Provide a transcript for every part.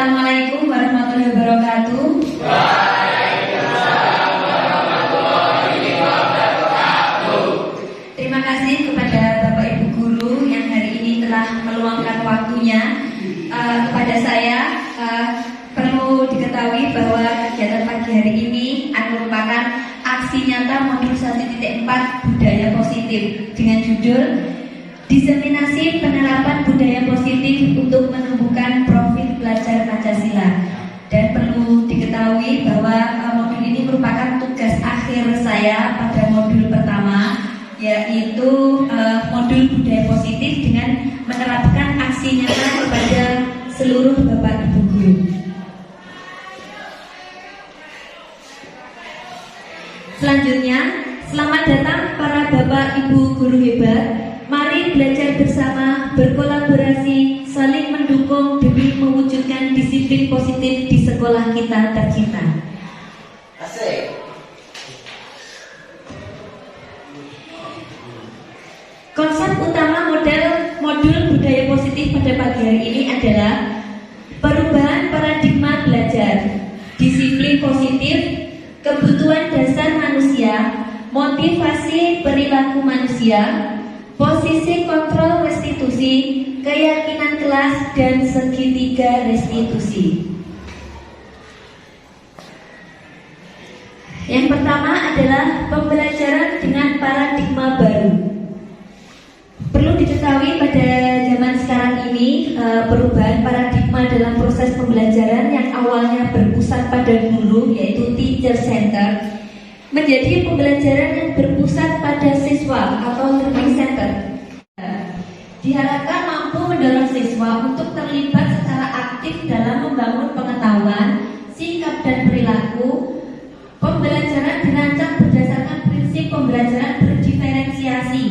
Assalamualaikum warahmatullahi wabarakatuh. Waalaikumsalam warahmatullahi wabarakatuh. Terima kasih kepada Bapak Ibu Guru yang hari ini telah meluangkan waktunya kepada saya. Perlu diketahui bahwa kegiatan pagi hari ini merupakan aksi nyata modul 1.4 budaya positif dengan judul Diseminasi Penerapan Budaya Positif untuk Menumbuhkan Profil Pelajar Pancasila. Dan perlu diketahui bahwa modul ini merupakan tugas akhir saya pada modul pertama, yaitu modul budaya positif dengan menerapkan aksi nyata kepada seluruh Bapak Ibu Guru. Selanjutnya, selamat datang para Bapak Ibu Guru hebat. Mari belajar bersama, berkolaborasi, saling mendukung demi mewujudkan disiplin positif di sekolah kita tercinta. Asik. Konsep utama modul budaya positif pada pagi hari ini adalah perubahan paradigma belajar, disiplin positif, kebutuhan dasar manusia, motivasi perilaku manusia, posisi kontrol restitusi, keyakinan kelas, dan segitiga restitusi. Yang pertama adalah pembelajaran dengan paradigma baru. Perlu diketahui pada zaman sekarang ini perubahan paradigma dalam proses pembelajaran yang awalnya berpusat pada guru, yaitu teacher center, menjadi pembelajaran yang berpusat pada siswa atau learning center. Diharapkan mampu mendorong siswa untuk terlibat secara aktif dalam membangun pengetahuan, sikap dan perilaku. Pembelajaran dirancang berdasarkan prinsip pembelajaran berdiferensiasi,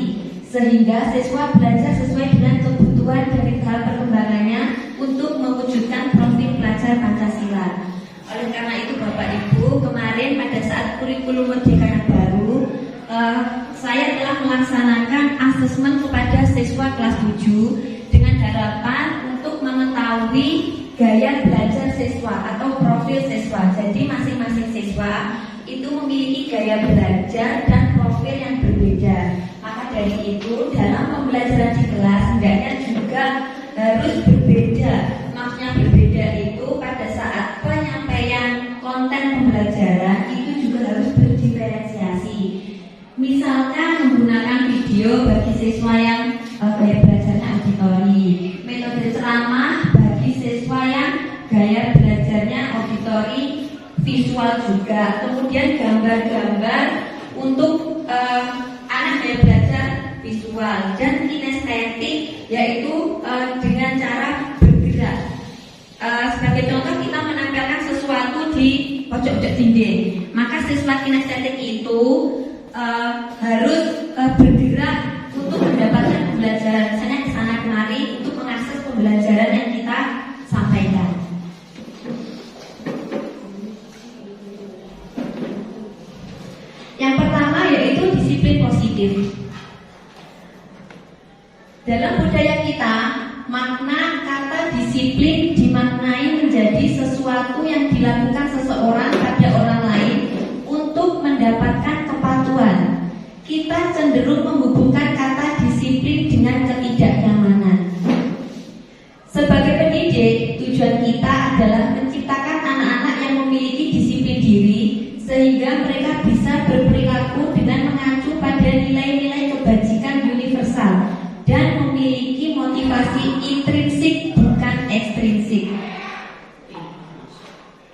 sehingga siswa belajar sesuai dengan kebutuhan dari tahap perkembangannya untuk mewujudkan profil pelajar Pancasila. Oleh karena itu Bapak Ibu, kemarin pada saat kurikulum Merdeka yang baru, saya telah melaksanakan asesmen kepada siswa kelas 7 dengan harapan untuk mengetahui gaya belajar siswa atau profil siswa. Jadi masing-masing siswa itu memiliki gaya belajar dan profil yang berbeda. Maka dari itu dalam pembelajaran di kelas hendaknya juga harus berbeda. Maksudnya berbeda itu pada saat penyampaian konten pembelajaran itu juga harus berdiferensiasi. Misalkan menggunakan video bagi siswa yang gaya belajarnya auditori, metode ceramah bagi siswa yang gaya belajarnya auditori visual juga, kemudian gambar-gambar untuk anak gaya belajar visual, dan kinestetik yaitu dengan cara bergerak. Sebagai contoh, kita menampilkan sesuatu di pojok dinding, maka siswa kinestetik itu harus bergerak untuk mendapatkan pembelajaran, misalnya ke sana kemari untuk mengakses pembelajaran yang kita sampaikan. Yang pertama yaitu disiplin positif. Dalam budaya kita, makna kata disiplin dimaknai menjadi sesuatu yang dilakukan seseorang pada orang lain untuk mendapatkan kepatuhan. Kita cenderung menghubungkan kata disiplin dengan ketidaknyamanan. Sebagai pendidik, tujuan kita adalah menciptakan anak-anak yang memiliki disiplin diri, sehingga mereka bisa berperilaku dengan mengacu pada nilai-nilai kebajikan universal dan memiliki motivasi intrinsik bukan ekstrinsik.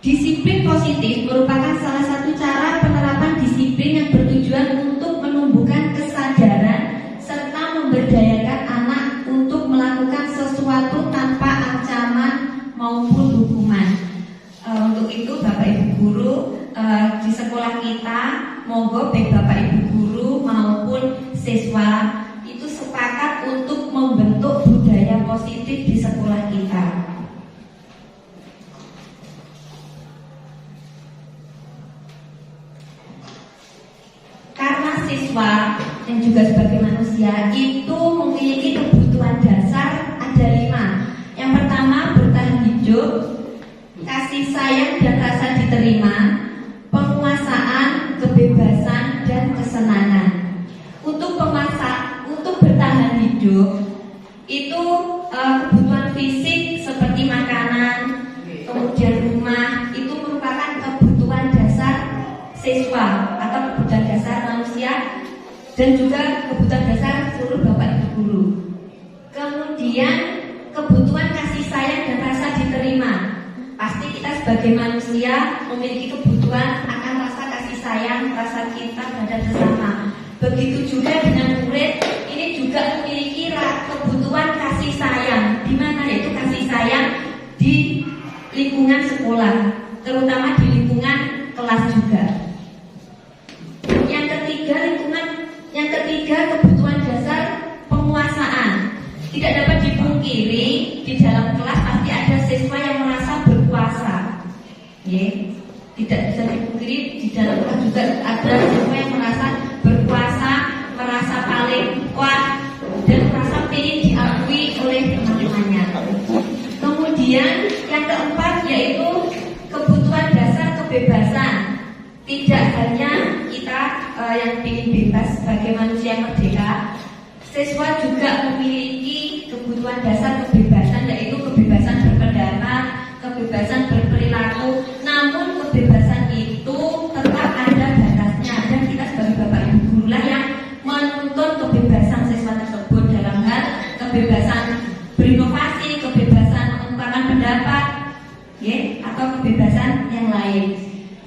Disiplin positif merupakan salah satu cara penerapan disiplin yang bertujuan untuk menumbuhkan kesadaran serta memberdayakan anak untuk melakukan sesuatu tanpa ancaman maupun hukuman. Untuk itu Bapak Ibu Guru di sekolah kita, monggo baik Bapak Ibu Guru maupun siswa itu sepakat untuk membentuk budaya positif di sekolah kita. Karena siswa dan juga sebagai manusia itu memiliki kebutuhan dasar ada 5. Yang pertama bertahan hidup, kasih sayang dan rasa diterima, penguasaan, kebebasan, dan kesenangan. Untuk bertahan hidup itu kebutuhan fisik seperti makanan, kemudian rumah itu merupakan kebutuhan dasar siswa atau kebutuhan dasar manusia dan juga kebutuhan dasar seluruh bapak ibu guru. Kemudian kebutuhan kasih sayang dan rasa diterima. Pasti kita sebagai manusia memiliki kebutuhan akan rasa kasih sayang, rasa cinta terhadap sesama. Begitu juga dengan murid, ini juga memiliki kebutuhan kasih sayang, di mana yaitu kasih sayang di lingkungan sekolah, terutama di lingkungan kelas juga. Yang ketiga kebutuhan dasar penguasaan. Tidak dapat dipungkiri di dalam kelas pasti ada siswa yang merasa berkuasa. Tidak bisa dipungkiri di dalam kelas juga ada siswa yang merasa berkuasa, merasa paling kuat dan merasa ingin diakui oleh teman-temannya. Kemudian yang keempat yaitu kebutuhan dasar kebebasan. Tidak hanya kita yang ingin bebas sebagai manusia merdeka, siswa juga memiliki kebutuhan dasar kebebasan, yaitu kebebasan berpendapat, kebebasan berperilaku. Namun kebebasan itu tetap ada batasnya, dan kita sebagai bapak ibu guru lah yang menuntut kebebasan siswa tersebut dalam hal kebebasan berinovasi, kebebasan mengungkapkan pendapat, atau kebebasan yang lain.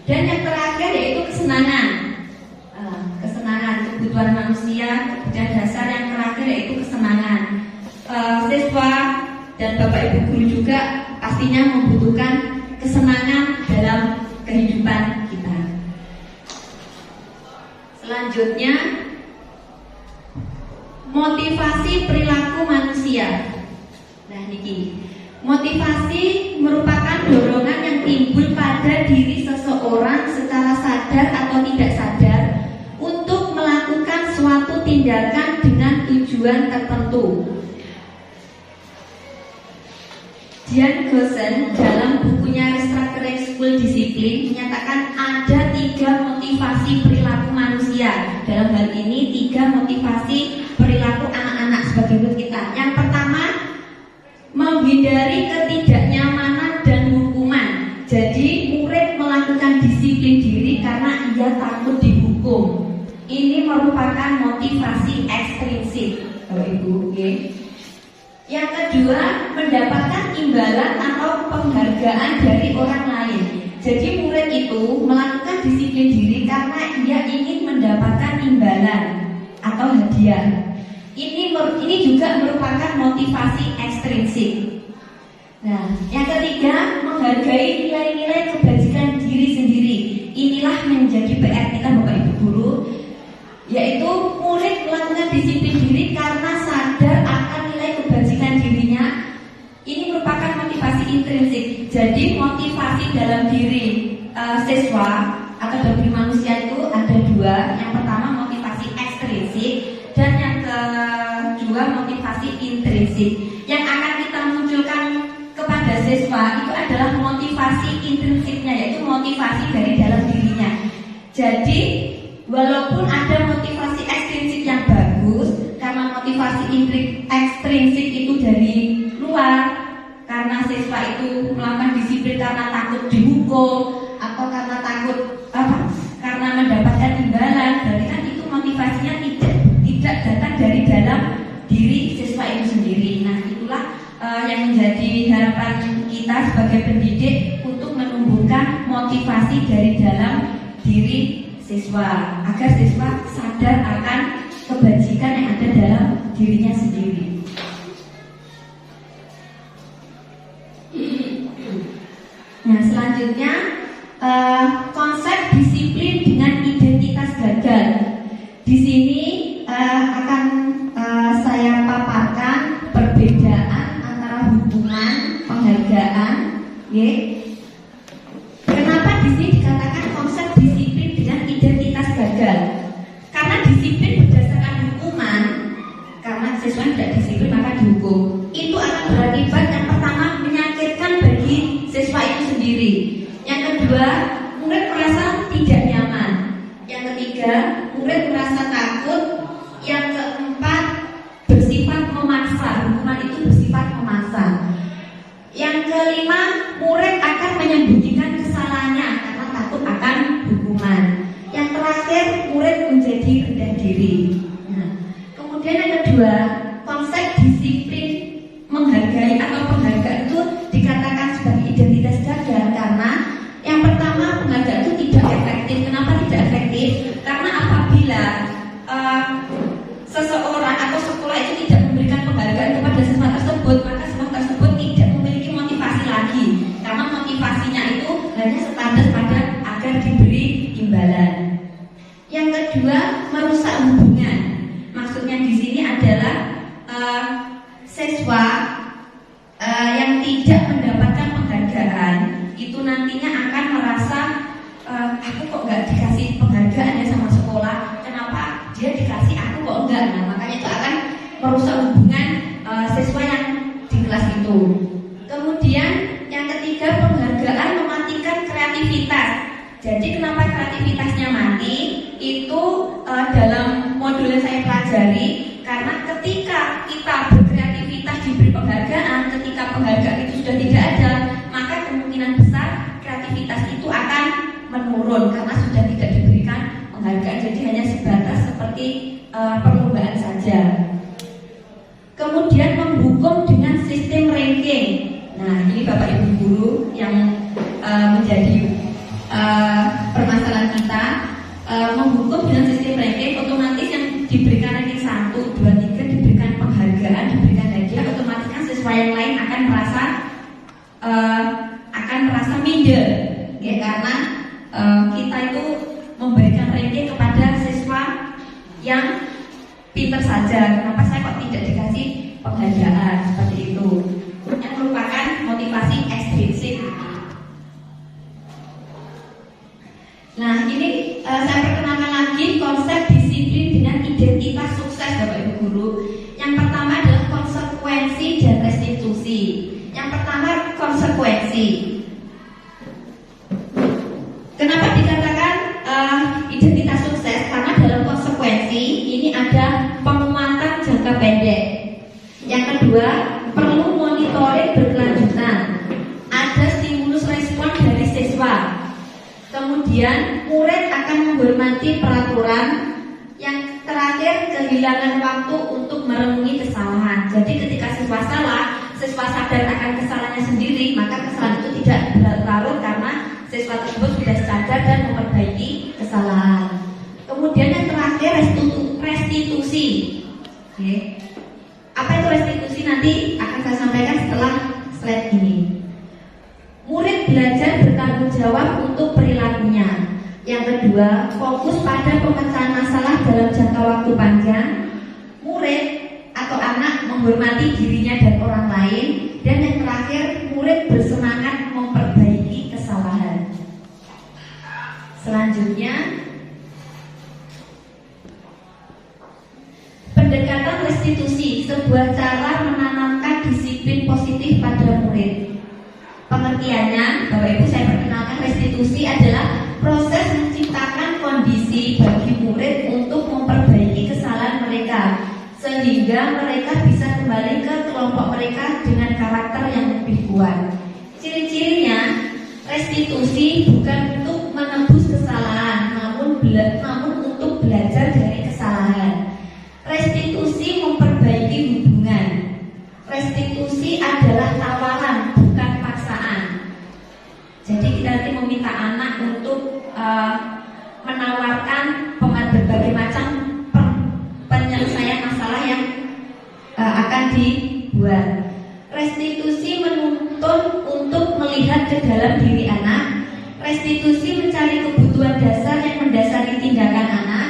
Dan yang terakhir yaitu kesenangan. Kesenangan, kebutuhan manusia, kebutuhan dasar yang terakhir yaitu kesenangan. Siswa dan bapak ibu guru juga pastinya membutuhkan kesenangan dalam kehidupan kita. Selanjutnya, motivasi perilaku manusia. Nah, niki. Motivasi merupakan dorongan yang timbul pada diri seseorang secara sadar atau tidak sadar untuk melakukan suatu tindakan dengan tujuan tertentu. Jan Gosen dalam bukunya Restructuring School Discipline menyatakan ada 3 motivasi perilaku manusia. Dalam hal ini 3 motivasi perilaku anak-anak sebagai murid kita. Yang pertama, menghindari ketidaknyamanan dan hukuman. Jadi murid melakukan disiplin diri karena ia takut dihukum. Ini merupakan motivasi ekstrinsik, Bapak Ibu. Yang kedua, mendapatkan imbalan atau penghargaan dari orang lain. Jadi murid itu melakukan disiplin diri karena ia ingin mendapatkan imbalan atau hadiah. Ini juga merupakan motivasi ekstrinsik. Nah, yang ketiga, menghargai nilai-nilai kebajikan diri sendiri. Inilah menjadi PR kita Bapak Ibu guru, yaitu murid melakukan disiplin diri karena sadar akan nilai kebajikan dirinya. Ini merupakan motivasi intrinsik. Jadi motivasi dalam diri siswa atau dalam diri manusia itu ada 2. Yang pertama motivasi ekstrinsik dan yang kedua motivasi intrinsik. Yang akan kita munculkan kepada siswa itu adalah motivasi intrinsiknya, yaitu motivasi dari dalam dirinya. Jadi walaupun ada motivasi ekstrinsik yang bagus, karena motivasi ekstrinsik itu dari luar, karena siswa itu melakukan disiplin karena takut dihukum atau karena takut karena mendapatkan imbalan, berarti kan itu motivasinya tidak datang dari dalam diri siswa itu sendiri. Nah, itulah yang menjadi harapan kita sebagai pendidik untuk menumbuhkan motivasi dari dalam diri siswa agar siswa sadar akan kebajikan yang ada dalam dirinya sendiri. Nah, selanjutnya konsep disiplin dengan identitas gagal. Di sini akan saya paparkan perbedaan antara hubungan, penghargaan, Kenapa di sini dikatakan konsep disiplin dengan identitas gagal? Karena disiplin berdasarkan hukuman, karena siswa tidak disiplin maka dihukum. Itu akan berakibat yang pertama menyakitkan bagi siswa itu sendiri. kedua, murid merasa tidak nyaman. Yang ketiga, murid merasa takut. Yang keempat, bersifat memaksa. Hukuman itu bersifat memaksa. Yang kelima, murid akan menyembunyikan kesalahannya karena takut akan hukuman. Yang terakhir, murid menjadi rendah diri. Nah, kemudian yang kedua, konsep disiplin menghargai atau penghargaan itu dikatakan sebagai identitas gagal karena yang pertama, penghargaan itu tidak efektif. Kenapa tidak efektif? Karena apabila seseorang atau sekolah itu tidak memberikan penghargaan kepada siswa tersebut, maka siswa tersebut tidak memiliki motivasi lagi karena motivasinya itu hanya sebatas pada agar diberi imbalan. Yang kedua, merusak hubungan. Maksudnya di sini adalah siswa yang tidak mendapatkan penghargaan itu nantinya akan merasa aku kok nggak dikasih penghargaan ya sama sekolah, kenapa dia dikasih aku kok enggak. Nah, makanya itu akan merusak hubungan siswa yang di kelas itu. Kemudian yang ketiga, penghargaan mematikan kreativitas. Jadi kenapa kreativitasnya mati? Itu dalam modul yang saya pelajari, karena ketika kita berkreativitas diberi penghargaan, ketika penghargaan itu sudah tidak ada, maka kemungkinan besar kreativitas itu akan menurun karena sudah tidak diberikan penghargaan. Jadi hanya sebatas seperti perlombaan saja. Kemudian menghukum dengan sistem ranking. Nah, ini Bapak Ibu guru yang menjadi permasalahan kita. Menghukum dengan sistem ranking, otomatis yang diberikan ranking 1, 2, 3 diberikan penghargaan, diberikan hadiah, otomatis kan siswa yang lain akan merasa minder, ya, karena kita itu memberikan ranking kepada siswa yang pintar saja. Kenapa saya kok tidak dikasih penghargaan seperti itu? Yang merupakan motivasi ekstrinsik. Nah, ini saya perkenalkan lagi konsep disiplin dengan identitas sukses, Bapak Ibu guru. Yang pertama adalah konsekuensi dan restitusi. Yang pertama, konsekuensi. Kenapa dikatakan identitas sukses? Karena dalam konsekuensi ini ada penguatan jangka pendek. Yang kedua, perlu monitoring berkelanjutan. Ada stimulus respon dari siswa. Kemudian murid akan menghormati peraturan. Yang terakhir, kehilangan waktu untuk merenungi kesalahan. Jadi ketika siswa salah, siswa sadar akan kesalahannya sendiri, maka kesalahan itu tidak berlarut karena siswa tersebut sudah sadar dan memperbaiki kesalahan. Kemudian yang terakhir, restitusi. Oke. Apa itu restitusi? Nanti akan saya sampaikan setelah slide ini. Murid belajar bertanggung jawab untuk perilakunya. Yang kedua, fokus pada pemecahan masalah dalam jangka waktu panjang. Murid atau anak menghormati dirinya dan orang lain. Dan yang terakhir, murid bersemangat memperbaiki kesalahan. Selanjutnya, pendekatan restitusi, sebuah cara menanamkan disiplin positif pada murid. Pengertiannya, Bapak Ibu, saya perkenalkan, restitusi adalah proses menciptakan kondisi bagi murid untuk memperbaiki kesalahan mereka sehingga mereka bisa kembali ke kelompok mereka dengan karakter yang lebih kuat. Ciri-cirinya, restitusi bukan untuk menebus kesalahan, namun untuk belajar dari kesalahan. Restitusi memperbaiki hubungan. Restitusi adalah tawaran, bukan paksaan. Jadi kita nanti meminta anak untuk menawarkan berbagai macam penyelesaian masalah yang akan dibuat. Restitusi menuntun untuk melihat ke dalam diri anak. Restitusi mencari kebutuhan dasar yang mendasari tindakan anak.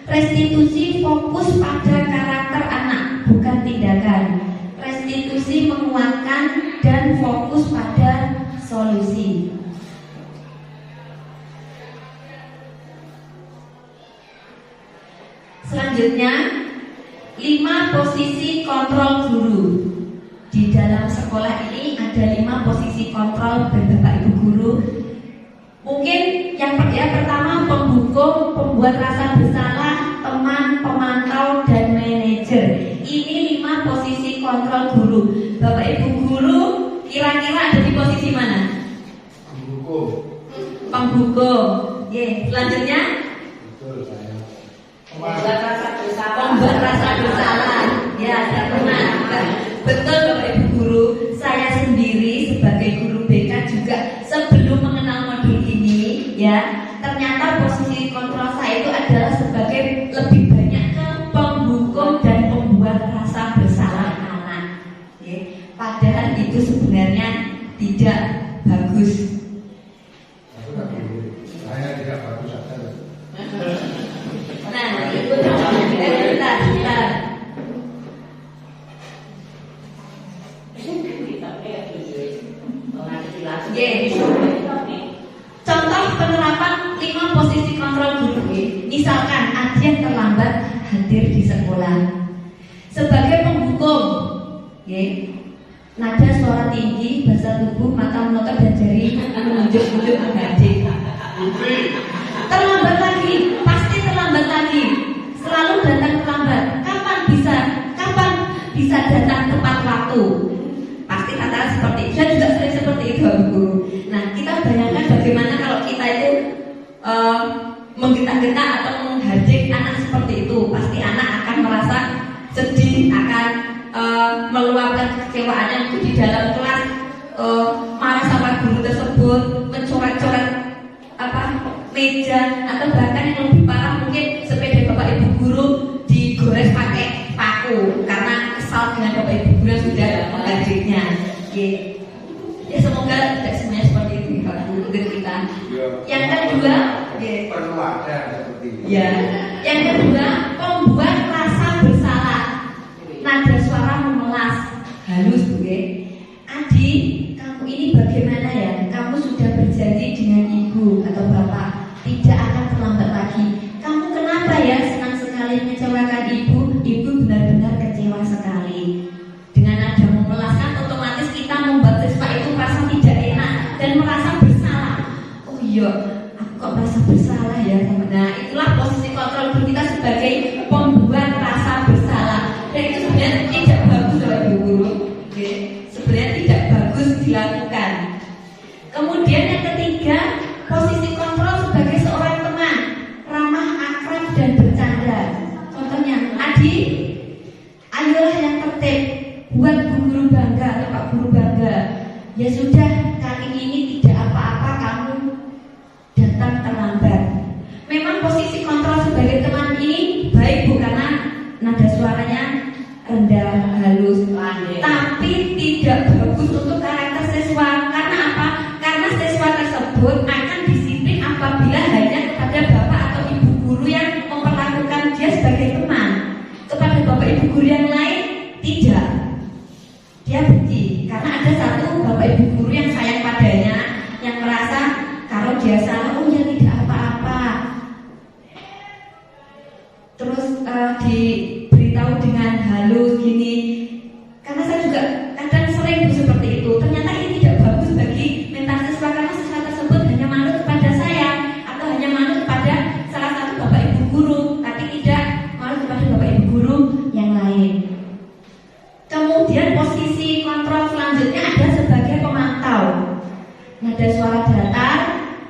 Restitusi fokus pada karakter anak, bukan tindakan. Restitusi menguatkan dan fokus pada solusi. Selanjutnya, 5 posisi kontrol guru. Di dalam sekolah ini ada 5 posisi kontrol dari Bapak Ibu guru. ya. Pertama, penghukum, pembuat rasa bersalah, teman, pemantau, dan manajer. Ini 5 posisi kontrol guru. Bapak Ibu guru kira-kira ada di posisi mana? Penghukum. Oke, selanjutnya pembuat rasa bersalah. Ya, saya pernah. Betul Bapak Ibu guru. Saya sendiri sebagai guru BK juga sebelum mengenal modul ini, ya, ternyata posisi kontrol saya itu adalah sebagai lebih banyak ke penghukum dan pembuat rasa bersalah anak. Oke. Padahal itu sebenarnya tidak bagus. Saya tidak bagus saja. Nah, itu bentar. Contoh penerapan 5 posisi kontrol guru. Misalkan ada yang terlambat hadir di sekolah. Sebagai penghukum, nada suara tinggi, bahasa tubuh, mata melotot dan jari menunjuk-nunjuk menghadik. Terlambat lagi, pasti terlambat lagi. Selalu datang terlambat. Kapan bisa datang tepat waktu? Pasti kata seperti itu. Saya juga sering seperti itu, Bu. Nah, kita bayangkan bagaimana kalau kita itu menggeta-geta atau menghadik anak seperti itu. Pasti anak akan merasa sedih, akan meluapkan kekecewaannya itu di dalam kelas, marah sama guru tersebut, mencoret-coret meja, atau bahkan yang lebih parah mungkin sepeda Bapak Ibu guru digores pakai paku karena kesal dengan Bapak Ibu guru yang sudah menghadiknya. Ya semoga tidak semuanya seperti itu Bapak Ibu kita. Yang kedua, perlu ada seperti itu. Ya, yang kedua, pembuat rasa bersalah. Nada suara memelas, halus, Bu. Adi, kamu ini bagaimana ya? Kamu sudah berjanji dengan ibu atau bapak tidak akan terlambat lagi. Kamu kenapa ya senang sekali mengecewakan ibu? Ibu benar-benar kecewa sekali. Dengan nada memelas kan otomatis kita membuat siswa itu merasa tidak enak dan merasa bersalah. Oh iya, aku kok merasa bersalah ya. Nah, itulah posisi kontrol guru kita sebagai pembuat rasa bersalah. Dan itu sebenarnya tidak bagus Bapak Ibu guru. Sebenarnya tidak bagus dilakukan. Kemudian yang ketiga, posisi kontrol sebagai seorang teman, ramah, akrab, dan bercanda. Contohnya, Adi, ayolah yang tertib, buat Bu Guru bangga atau Pak Guru bangga. Ya sudah, kali ini tidak apa-apa kamu datang terlambat. Memang posisi kontrol sebagai teman ini baik, Bu, karena nada suaranya rendah, halus, tapi tidak bagus untuk karakter siswa. Karena apa? Karena siswa tersebut akan disiplin apabila hanya kepada bapak atau ibu guru yang memperlakukan dia sebagai teman. Kepada bapak ibu guru yang lain tidak. Dia benci. Karena ada satu bapak ibu guru yang sayang padanya, yang merasa kalau dia salah, oh ya tidak apa-apa. Terus diberitahu dengan halus gini. Karena saya juga kadang sering seperti itu. Ternyata ini tidak bagus bagi mental siswa, karena siswa tersebut hanya manut kepada saya atau hanya manut kepada salah satu bapak ibu guru, tapi tidak manut kepada bapak ibu guru yang lain. Kemudian posisi kontrol selanjutnya ada sebagai pemantau. Nada suara datar,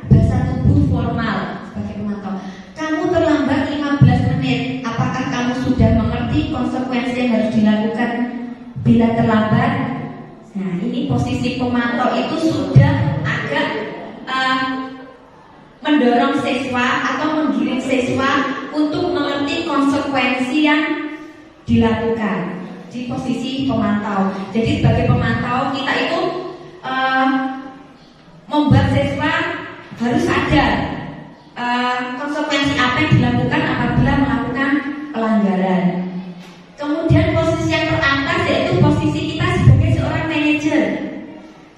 bahasa tubuh formal sebagai pemantau. Kamu terlambat 15 menit. Apakah kamu sudah mengerti konsekuensi yang harus dilakukan bila terlambat? Nah, ini posisi pemantau itu sudah agak mendorong siswa atau menggiring siswa untuk mengerti konsekuensi yang dilakukan di posisi pemantau. Jadi sebagai pemantau kita itu membuat siswa harus sadar konsekuensi apa yang dilakukan apabila melakukan pelanggaran. Kemudian posisi yang teratas yaitu posisi kita sebagai seorang manajer.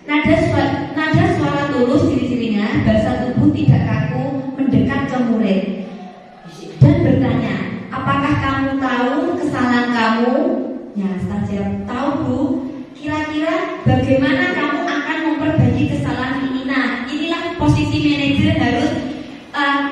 Nada suara tulus, ciri-cirinya bahasa tubuh tidak kaku, mendekat ke murid dan bertanya, apakah kamu tahu kesalahan kamu? Ya, saja tahu Bu. Kira-kira bagaimana kamu akan memperbaiki kesalahan ini? Nah, inilah posisi manajer harus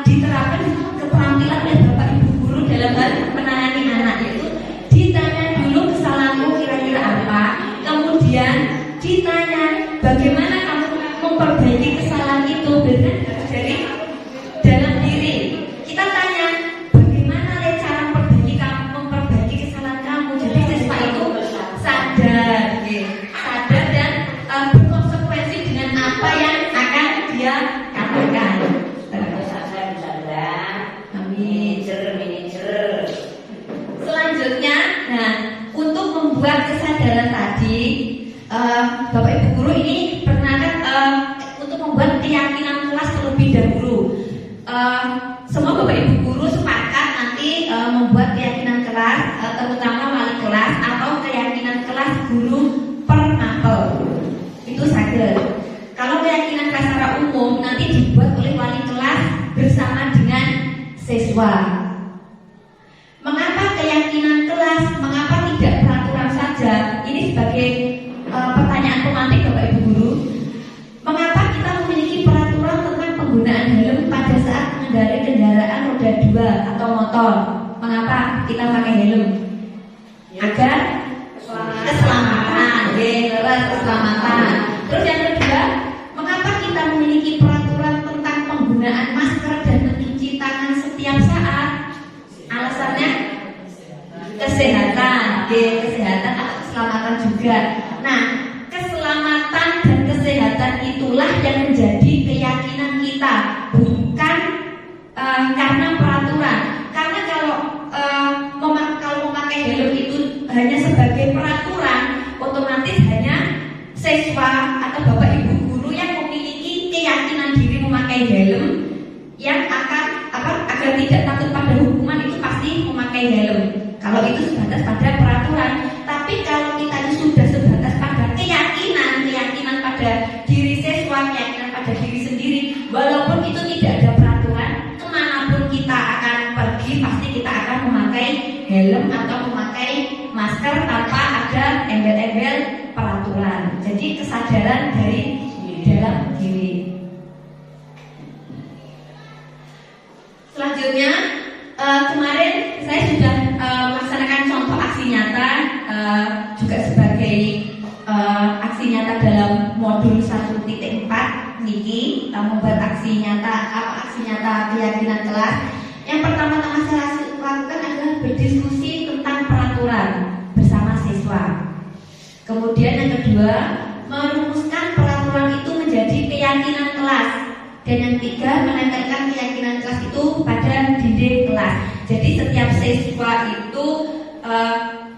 diterapkan keterampilan oleh Bapak Ibu guru dalam hal menangani anak, yaitu ditanya dulu kesalahanmu kira-kira apa, kemudian ditanya bagaimana kamu memperbaiki kesalahan itu dari dalam diri. Kita tanya bagaimana cara memperbaiki kesalahan kamu. Jadi siswa itu sadar, sadar dan berkonsekuensi dengan apa yang akan dia katakan. Selanjutnya, nah, untuk membuat kesadaran tadi, Bapak Ibu guru ini perkenalkan untuk membuat keyakinan kelas terlebih dahulu. Semua Bapak Ibu guru sepakat nanti membuat keyakinan kelas, terutama wali kelas atau keyakinan kelas guru per mapel. Itu saja. Kalau keyakinan kelas secara umum nanti dibuat oleh wali kelas bersama dengan siswa. Mengapa keyakinan kelas? Mengapa tidak peraturan saja? Ini sebagai pertanyaan pemantik Bapak Ibu guru. Mengapa kita memiliki peraturan tentang penggunaan helm pada saat mengendarai kendaraan roda 2 atau motor? Mengapa kita pakai helm? Agar keselamatan, keselamatan. Terus yang kedua, mengapa kita memiliki peraturan tentang penggunaan masker dan mencuci tangan setiap saat? Alasannya kesehatan, kesehatan atau keselamatan juga. Nah, keselamatan dan kesehatan itulah yang menjadi keyakinan kita, bukan karena peraturan. Karena kalau memakai helm itu hanya sebagai peraturan, otomatis hanya siswa atau Bapak Ibu guru yang memiliki keyakinan diri memakai helm yang akan agar tidak takut pada hukuman itu pasti memakai helm. Kalau itu sebatas pada peraturan. Tapi kalau kita itu sudah sebatas pada keyakinan pada diri siswa, keyakinan pada diri sendiri, walaupun itu tidak ada peraturan, kemanapun kita akan pergi pasti kita akan memakai helm atau memakai masker tanpa ada embel-embel peraturan. Jadi kesadaran dari dalam diri. Selanjutnya, kemarin saya sudah melaksanakan contoh aksi nyata, juga sebagai aksi nyata dalam modul 1.4 niki, membuat aksi nyata keyakinan kelas. Yang pertama-tama saya lakukan adalah berdiskusi tentang peraturan bersama siswa. Kemudian yang kedua, merumuskan peraturan itu menjadi keyakinan kelas. Dan yang ketiga, menempelkan keyakinan kelas itu pada dinding kelas. Jadi setiap siswa itu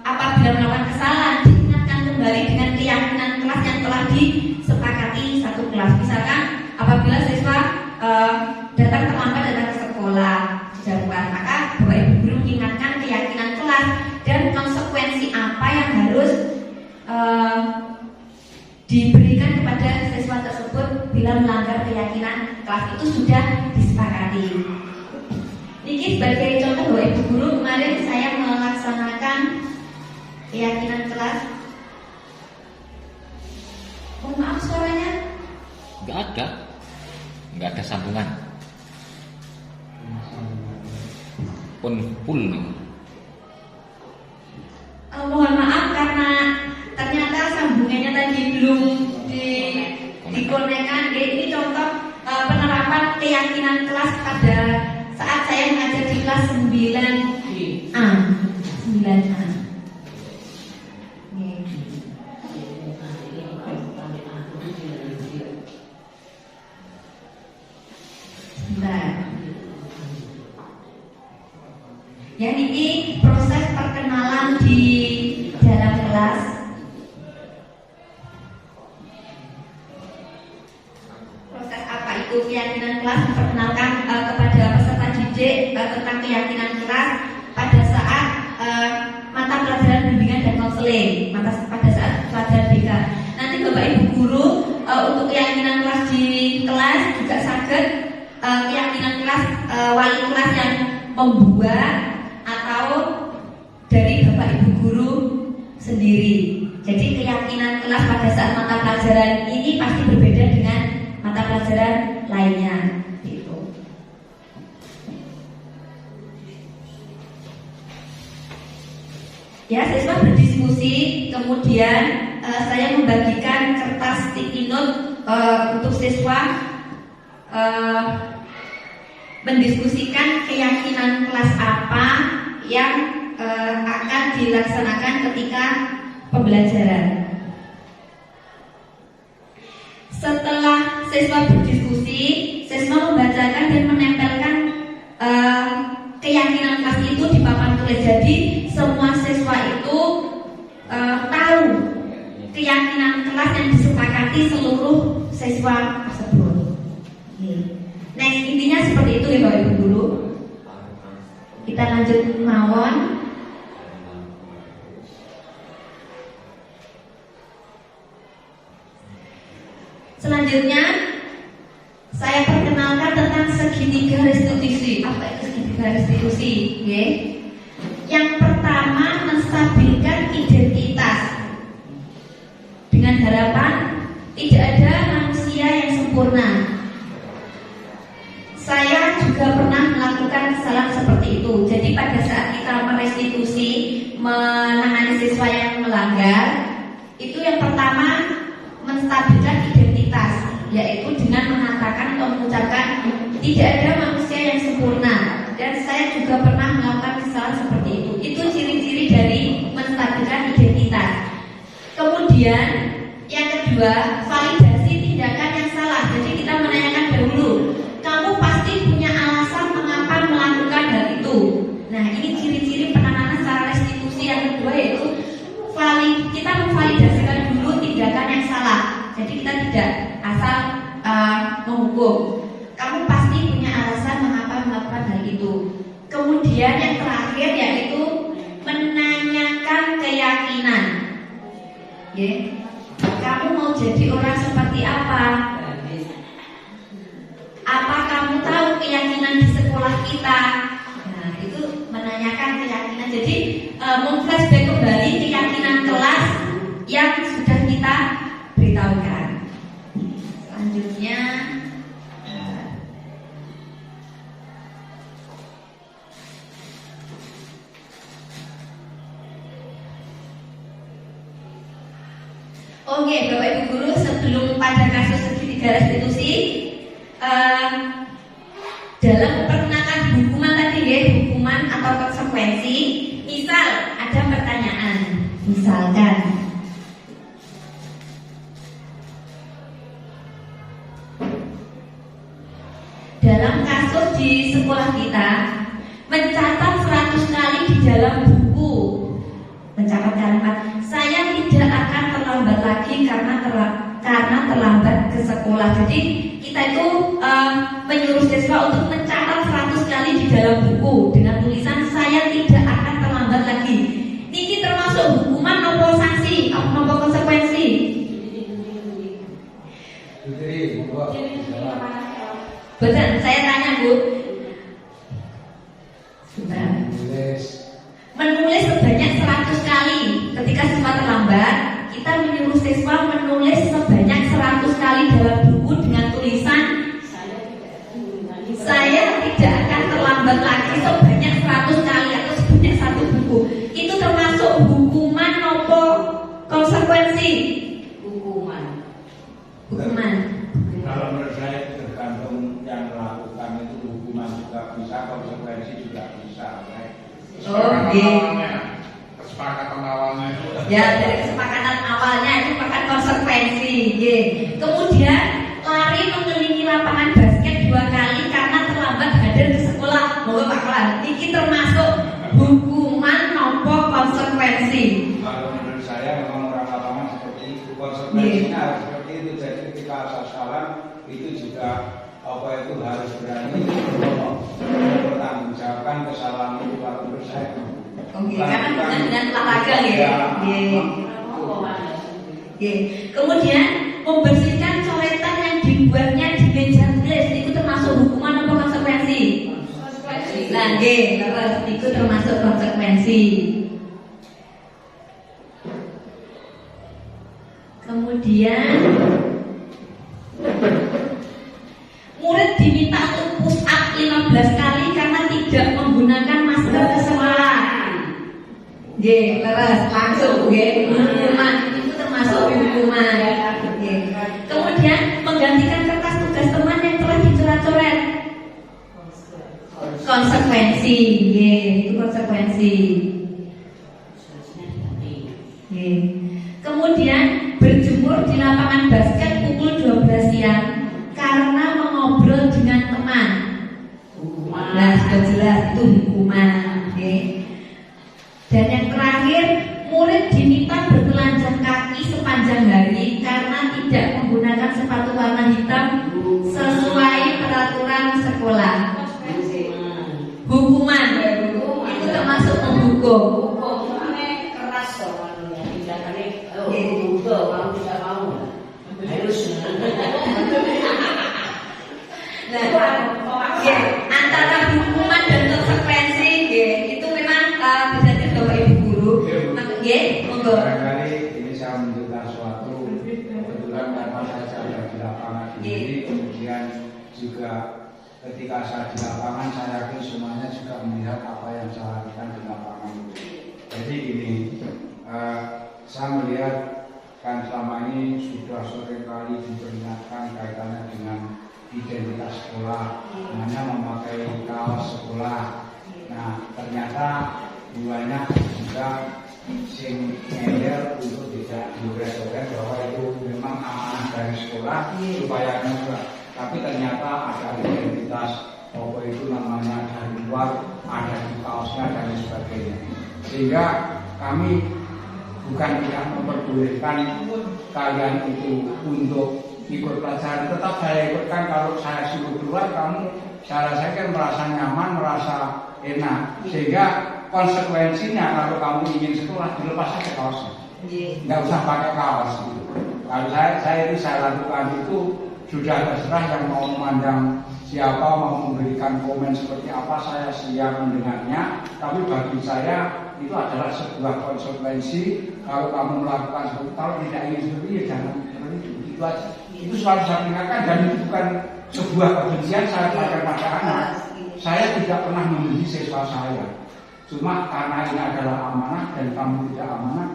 apabila melakukan kesalahan diingatkan kembali dengan keyakinan kelas yang telah disepakati satu kelas. Misalkan apabila siswa datang terlambat datang ke sekolah jadwal, maka Bapak Ibu guru mengingatkan keyakinan kelas dan konsekuensi apa yang harus diberikan kepada siswa tersebut bila melanggar keyakinan kelas itu sudah disepakati. Ini sebagai contoh Bapak Ibu guru, kemarin saya melaksanakan keyakinan kelas. Mohon maaf suaranya. Nggak ada sambungan. Full nih. Mohon maaf karena ternyata sambungannya tadi belum dikonekkan. Ini contoh penerapan keyakinan kelas pada saat saya mengajar di kelas 9A. 9A. Ya, ini proses perkenalan di dalam kelas. Proses apa itu keyakinan kelas? Memperkenalkan kepada peserta didik tentang keyakinan kelas pada saat mata pelajaran bimbingan dan konseling, pada saat pelajaran BK. Nanti Bapak Ibu guru untuk keyakinan kelas di kelas juga saged keyakinan kelas wali kelas yang membuat atau dari Bapak Ibu guru sendiri. Jadi keyakinan kelas pada saat mata pelajaran ini pasti berbeda dengan mata pelajaran lainnya. Gitu. Ya, siswa berdiskusi, kemudian saya membagikan kertas sticky note untuk siswa mendiskusikan keyakinan kelas apa yang akan dilaksanakan ketika pembelajaran. Setelah siswa berdiskusi, siswa membacakan dan menempelkan keyakinan kelas itu di papan tulis. Jadi semua siswa itu tahu keyakinan kelas yang disepakati seluruh siswa tersebut. Next, intinya seperti itu ya Bapak Ibu Guru. Kita lanjut mawon. Selanjutnya saya perkenalkan tentang segitiga restitusi. Apa itu segitiga restitusi? Yang pertama, menstabilkan identitas dengan harapan tidak ada manusia yang sempurna. Saya juga pernah melakukan kesalahan seperti itu. Jadi pada saat kita merestitusi, menangani siswa yang melanggar, itu yang pertama menstabilkan identitas, yaitu dengan mengatakan atau mengucapkan tidak ada manusia yang sempurna. Dan saya juga pernah melakukan kesalahan seperti itu. Itu ciri-ciri dari menstabilkan identitas. Kemudian yang kedua, validasi tindakan yang salah. Jadi kita menanyakan dahulu, kamu pasti punya alasan mengapa melakukan hal itu. Nah, ini ciri-ciri penanganan secara restitusi yang kedua, yaitu kita memvalidasikan dulu tindakan yang salah. Jadi kita tidak asal menghukum. Kamu pasti punya alasan mengapa melakukan hal itu. Kemudian yang terakhir yaitu menanyakan keyakinan. Kamu mau jadi orang seperti apa? Apa kamu tahu keyakinan di sekolah kita? Nah, itu menanyakan keyakinan. Jadi memflashback kembali keyakinan kelas yang sudah kita beritahukan. Selanjutnya oke, Bapak Ibu Guru, sebelum pada kasus segitiga restitusi, dalam penegakan hukuman tadi ya, hukuman atau konsekuensi, misal ada pertanyaan, misalkan dalam kasus di sekolah kita mencatat 100 kali di dalam buku, mencatat kalimat saya tidak akan terlambat lagi karena terlambat ke sekolah. Jadi kita itu menyuruh siswa untuk mencatat 100 kali di dalam buku dengan tulisan saya tidak akan terlambat lagi. Ini termasuk hukuman nopo sanksi, nopo konsekuensi. Betul, saya tanya Bu. Menulis sebanyak 100 kali ketika siswa terlambat, kita menyuruh siswa menulis sebanyak 100 kali dalam buku dengan tulisan saya tidak akan terlambat lagi sebanyak 100 kali atau sebanyak satu buku. Itu termasuk hukuman nopo konsekuensi? Hukuman. Kalau menurut saya tergantung yang melakukan itu, hukuman juga bisa, konsekuensi juga bisa. Kesepakatan awalnya itu. Ya, dari kesepakatan awalnya itu merupakan konsekuensi. Kemudian lari mengelilingi lapangan basket 2 kali karena terlambat hadir ke sekolah. Mohon Pak Klan, ini termasuk hukuman nopo konsekuensi? Kalau menurut saya memang orang lapangan seperti itu, konsekuensinya harus seperti itu. Jadi ketika asal-asalan itu juga itu harus berani mempertanggungjawabkan kesalahan itu. Kalau menurut saya. Oke, karena bukan dengan olahraga ya. Kemudian membersihkan coretan yang dibuatnya di meja tulis, itu termasuk hukuman atau konsekuensi? Konsekuensi. Nah, terus itu termasuk konsekuensi. Kemudian murid diminta untuk push up 15 kali karena tidak menggunakan masker ke sekolah. Nggih, leres langsung nggih. Hukuman itu termasuk hukuman. Nggih. Kemudian menggantikan kertas tugas teman yang telah dicoret-coret. Konsekuensi, nggih, itu konsekuensi. Nggih. Kemudian berjemur di lapangan basket pukul 12 siang karena mengobrol dengan teman. Nah, sudah jelas itu hukuman. Okay. Dan yang terakhir, murid diminta bertelanjang kaki sepanjang hari karena tidak menggunakan sepatu warna hitam sesuai peraturan sekolah. Hukuman, itu termasuk menghukum. Keras soalnya, kalau tidak mau harus. Nah, ya, antara hukuman dan konsekuensi, ya, itu memang bisa Bapak Ibu guru. Ya, monggo. Barangkali ini saya menunjukkan suatu kebetulan karena saya ada di lapangan ini, kemudian juga ketika saya di lapangan saya yakin semuanya juga melihat apa yang saya lakukan di lapangan itu. Jadi ini saya melihat kan selama ini sudah sering kali diperingatkan kaitannya dengan identitas sekolah, namanya memakai kaos sekolah. Nah, ternyata banyak juga sing ngeyel untuk tidak diurai-urai bahwa itu memang amanah dari sekolah supaya enggak. Tapi ternyata ada identitas apa itu namanya dari luar, ada di kaosnya dan sebagainya. Sehingga kami bukan tidak memperbolehkan kalian itu untuk ikut pelajaran, tetap saya ikutkan. Kalau saya suruh keluar, kamu saya rasakan merasa nyaman, merasa enak. Sehingga konsekuensinya kalau kamu ingin sekolah, dilepas saja kaosnya, nggak usah pakai kaos gitu. Kalau saya lakukan itu sudah terserah yang mau memandang siapa, mau memberikan komen seperti apa, saya siap mendengarnya. Tapi bagi saya itu adalah sebuah konsekuensi. Kalau kamu melakukan seperti, kalau tidak ingin seperti itu, jangan seperti itu aja. Itu selalu saya ingatkan, dan itu bukan sebuah kebencian saya berikan pada anak. Saya tidak pernah membenci siswa saya. Cuma karena ini adalah amanah dan kamu tidak amanah,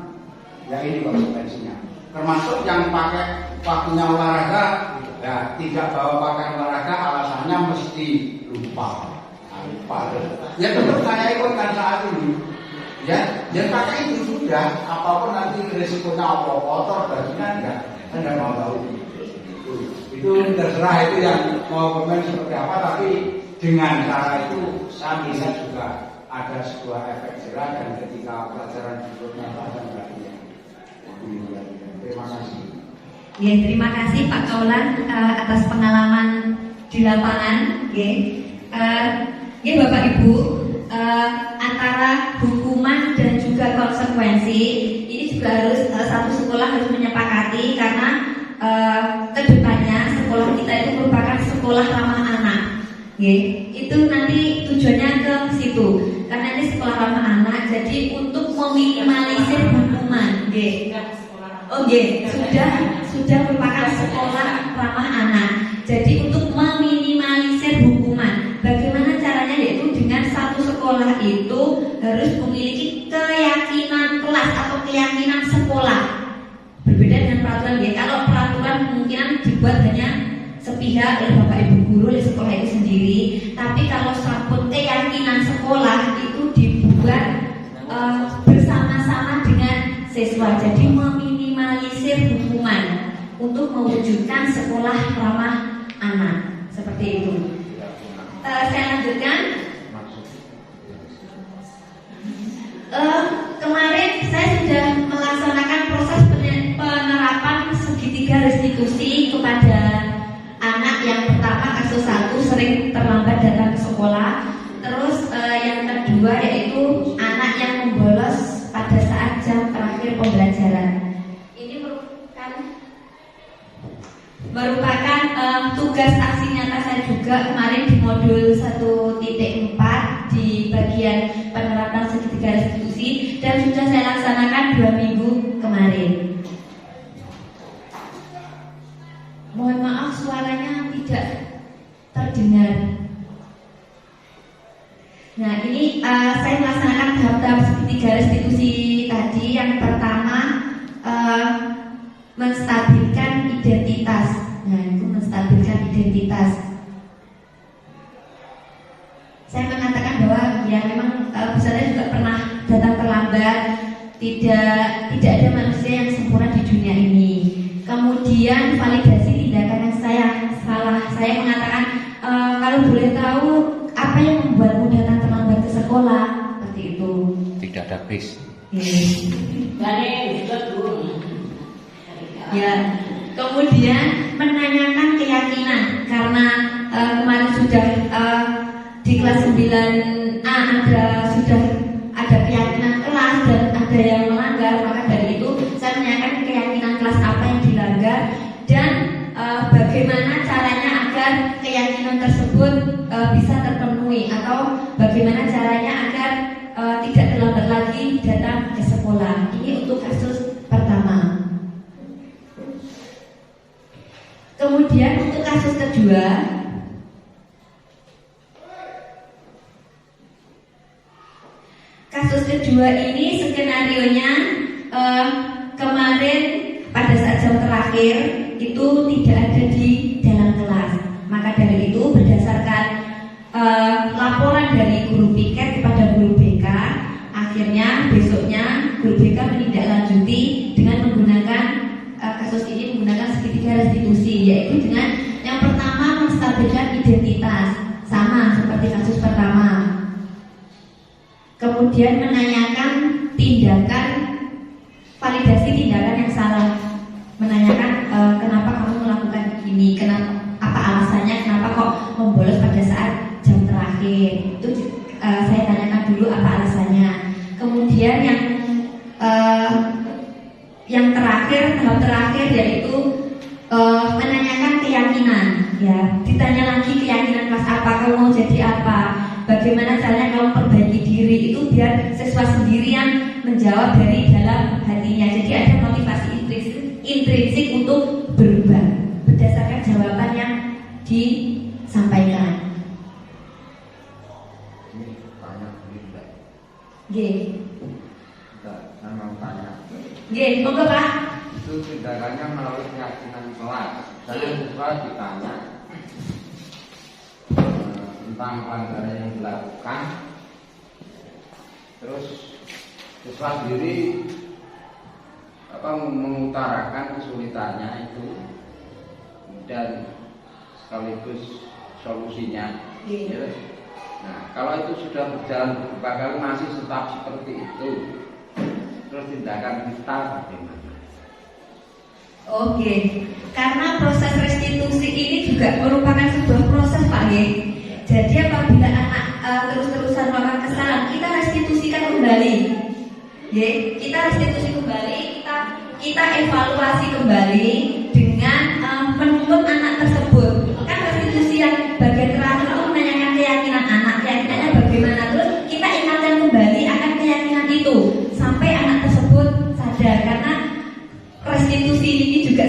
ya ini konsekuensinya. Termasuk yang pakai waktunya olahraga, ya tidak bawa pakaian olahraga, alasannya mesti lupa. Ya tetap saya ikutkan saat ini. Ya pakai itu sudah. Apapun nanti resikonya apa, kotor bajunya enggak. Saya tidak mau tahu. Itu terserah, itu yang mau komen seperti apa. Tapi dengan cara itu saya melihat juga ada sebuah efek jerah, dan ketika pelajaran berikutnya dan sebagainya. Terima kasih. Ya, terima kasih Pak Kaulan atas pengalaman di lapangan. Ya, Bapak Ibu, antara hukuman dan juga konsekuensi ini juga harus satu sekolah harus menyepakati, karena kedepannya sekolah kita itu merupakan sekolah ramah anak. Itu nanti tujuannya ke situ, karena ini sekolah ramah anak, jadi untuk meminimalisir hukuman. Sudah merupakan sekolah ramah anak. Jadi untuk meminimalisir hukuman, bagaimana caranya? Yaitu dengan satu sekolah itu harus memiliki keyakinan kelas atau keyakinan sekolah. Berbeda dengan peraturan. Kalau peraturan kemungkinan dibuat hanya sepihak oleh Bapak Ibu guru, oleh sekolah itu sendiri. Tapi kalau sabun keyakinan sekolah itu dibuat bersama-sama dengan siswa. Jadi meminimalisir hukuman untuk mewujudkan sekolah ramah anak. Seperti itu. Saya lanjutkan. Kemarin saya sudah melaksanakan proses penerapan segitiga restitusi kepada anak. Yang pertama, kasus 1 sering terlambat datang ke sekolah. Terus yang kedua yaitu anak yang membolos pada saat jam terakhir pembelajaran. Ini merupakan tugas aksi nyata saya juga kemarin di modul 1.4 di bagian penerapan segitiga restitusi, dan sudah saya laksanakan 2 minggu kemarin. Mohon maaf suaranya tidak terdengar. Nah, ini saya melaksanakan tahap-tahap segitiga restitusi tadi. Yang pertama, menstabilkan identitas. Nah, itu menstabilkan identitas. Saya mengatakan bahwa ya memang peserta juga pernah datang terlambat. Tidak ada manusia yang sempurna di dunia ini. Kemudian validasi tindakan yang saya salah. Saya mengatakan kalau boleh tahu apa yang membuatmu datang terlambat ke sekolah, seperti itu. Tidak ada bis. Dari juga dulu. Ya. Kemudian menanyakan keyakinan karena kemarin sudah di kelas 9A sudah ada keyakinan kelas dan ada yang melanggar, maka dari itu saya menanyakan keyakinan kelas apa yang dilanggar dan bagaimana caranya agar keyakinan tersebut bisa terpenuhi atau bagaimana caranya agar tidak terlambat lagi datang ke sekolah. Ini untuk kasus pertama. Kemudian untuk kasus kedua, ini skenarionya kemarin pada saat jam terakhir itu tidak ada di dalam kelas. Maka dari itu berdasarkan laporan dari guru piket kepada guru BK, akhirnya besoknya guru BK menindaklanjuti dengan menggunakan kasus ini menggunakan segitiga restitusi, yaitu dengan yang pertama menstabilkan identitas, sama seperti kasus pertama. Kemudian menanyakan tindakan, validasi tindakan yang salah, menanyakan kenapa kamu melakukan ini, apa alasannya, kenapa kok membolos pada saat jam terakhir. Itu saya tanyakan dulu apa alasannya. Kemudian yang terakhir, tahap terakhir yaitu menanyakan keyakinan. Ya, ditanya lagi keyakinan kelas apa, kamu mau jadi apa, bagaimana caranya kamu perbaiki diri, itu biar siswa sendiri yang menjawab dari dalam hatinya. Jadi ada motivasi intrinsik untuk berubah berdasarkan jawaban yang disampaikan. Ini banyak tidak. Saya mau tanya. Monggo Pak. Itu tindakannya melalui keyakinan kelas. Saya siswa ditanya tentang pelanggaran yang dilakukan, terus siswa sendiri mengutarakan kesulitannya itu dan sekaligus solusinya. Nah, kalau itu sudah berjalan beberapa kali masih tetap seperti itu, terus tindakan kita bagaimana? Oke, karena proses restitusi ini juga merupakan sebuah proses Pak Ye. Jadi apabila anak terus-terusan melakukan kesalahan, kita restitusikan kembali. Kita restitusi kembali, kita evaluasi kembali dengan menuntut anak tersebut. Kan restitusi yang bagian terakhir itu menanyakan keyakinan anak, keyakinannya bagaimana, terus kita ingatkan kembali akan keyakinan itu sampai anak tersebut sadar. Karena restitusi ini juga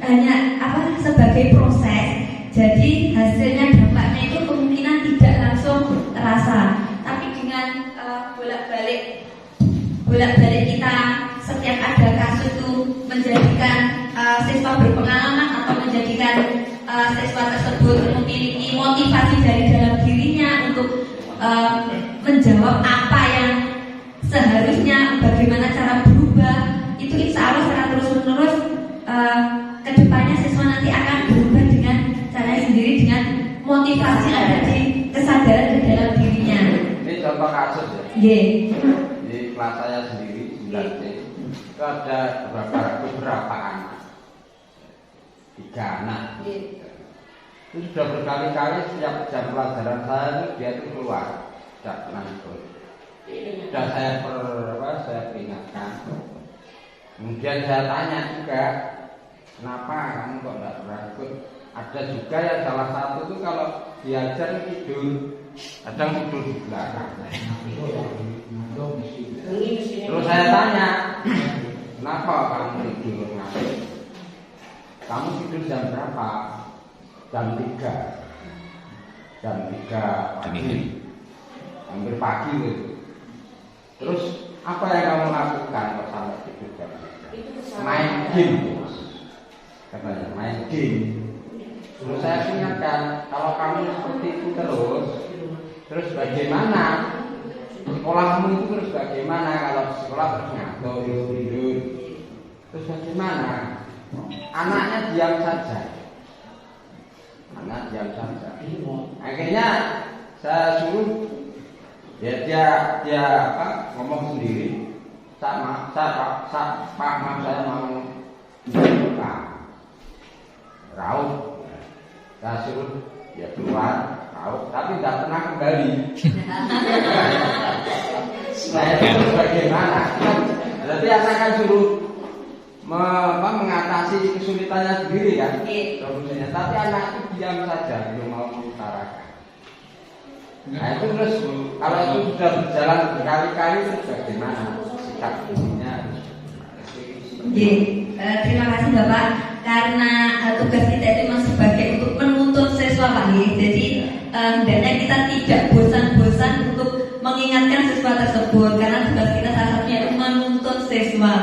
hanya sebagai proses, jadi hasilnya dampaknya itu kemungkinan tidak langsung terasa, tapi dengan bolak-balik kita setiap ada kasus itu menjadikan siswa berpengalaman atau menjadikan siswa tersebut memiliki motivasi dari dalam dirinya untuk menjawab apa yang seharusnya, bagaimana cara berubah. Itu insya Allah secara terus-menerus kedepannya siswa nanti akan berubah dengan caranya sendiri, dengan motivasi ada di kesadaran di dalam dirinya. Ini contoh kasus ya. Di kelas saya sendiri 9C itu ada beberapa anak, 3 anak. Itu sudah berkali-kali setiap jam pelajaran saya itu dia itu keluar, tidak pernah ikut. Sudah saya peringatkan. Kemudian saya tanya juga, kenapa kamu kok tidak pernah ikut? Ada juga yang salah satu itu kalau diajar tidur, kadang tidur di belakang. Terus saya tanya, kenapa kamu tidur? Kamu tidur jam berapa? Jam 3 pagi. hampir pagi gitu. Terus apa yang kamu lakukan kok sampai tidur jam 3? Main game, katanya main game. Terus saya ingatkan, kalau kamu seperti itu terus bagaimana? Sekolahmu itu terus bagaimana? Kalau sekolah terus ngantuk, tidur, terus bagaimana? Anaknya diam saja. Anak diam saja. Akhirnya saya suruh dia ngomong sendiri. Pak, saya mau buka raup. Saya suruh dia keluar raup, tapi tidak pernah kembali. Saya terus bagaimana? Berarti anak kan suruh mengatasi kesulitannya sendiri kan, solusinya. Tapi anak itu diam saja, belum mau mengutarakan. Nah itu terus kalau itu sudah berjalan berkali-kali, terus bagaimana sikap ibunya? Terima kasih Bapak, karena tugas kita itu memang sebagai untuk menuntun siswa Pak. Jadi hendaknya kita tidak bosan-bosan untuk mengingatkan siswa tersebut, karena tugas kita salah satunya itu menuntun siswa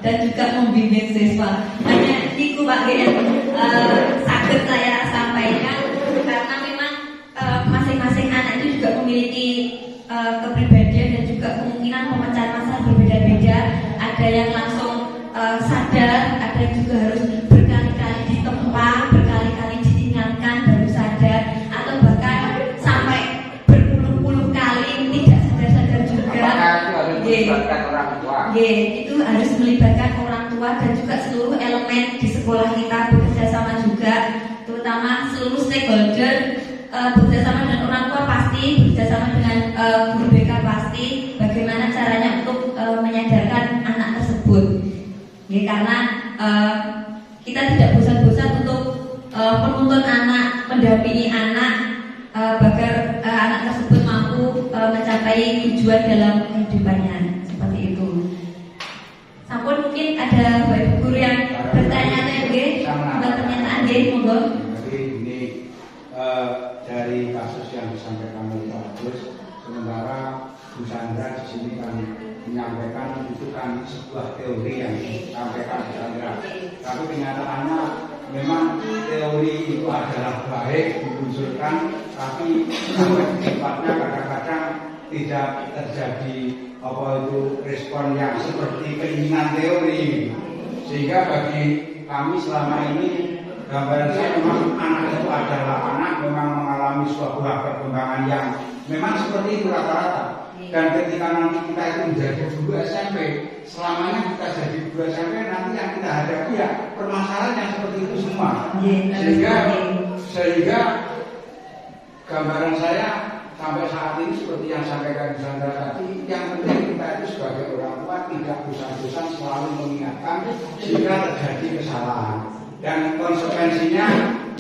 dan juga membimbing siswa. Hanya itu Pak yang sakit saya sampaikan, karena memang masing-masing anak itu juga memiliki kepribadian dan juga kemungkinan pemecahan masalah berbeda-beda. Ada yang langsung sadar, ada yang juga harus berkali-kali ditempa, berkali-kali diingatkan baru sadar, atau bahkan sampai berpuluh-puluh kali tidak sadar-sadar juga. Apakah itu harus melibatkan orang tua? Itu harus melibatkan orang tua dan juga seluruh elemen di sekolah kita bekerja sama juga, terutama seluruh stakeholder, bekerja sama dengan orang tua pasti, bekerja sama dengan guru BK pasti, bagaimana caranya untuk menyadarkan anak tersebut. Karena kita tidak bosan-bosan untuk menuntun anak, mendampingi anak, agar anak tersebut mampu mencapai tujuan dalam kehidupannya, seperti itu. Sampun mungkin ada Bapak Ibu guru yang bertanya atau pernyataan monggo. Jadi ini dari kasus yang disampaikan oleh Pak Agus, sementara Bu Sandra di sini kan menyampaikan itu kan sebuah teori yang disampaikan Bu Sandra. Tapi kenyataannya memang teori itu adalah baik dimunculkan, tapi sampai tempatnya kadang-kadang tidak terjadi respon yang seperti keinginan teori. Sehingga bagi kami selama ini gambaran saya memang anak itu adalah anak memang mengalami sebuah perkembangan yang memang seperti itu rata-rata. Dan ketika nanti kita itu menjadi guru SMP, selamanya kita jadi guru SMP, nanti yang kita hadapi ya permasalahan yang seperti itu semua. Sehingga gambaran saya sampai saat ini seperti yang sampaikan Bu Sandra tadi, yang penting kita itu sebagai orang tua tidak bosan-bosan selalu mengingatkan jika terjadi kesalahan. Dan konsekuensinya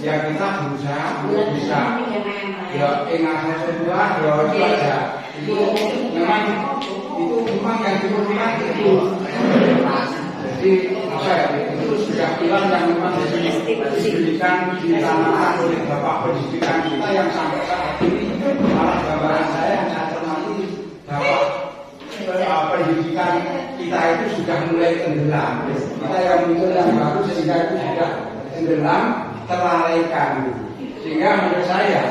ya kita berusaha untuk bisa ingat sesuatu itu aja. Itu memang yang diperlukan itu. Jadi itu sudah bilang yang memang diberikan di tanah oleh Bapak Pendidikan kita yang sampai saat ini malah gambaran saya yang saya cermati bahwa pendidikan kita itu sudah mulai tenggelam. Kita yang muncul yang baru sehingga itu sudah tenggelam, terlalaikan. Sehingga menurut saya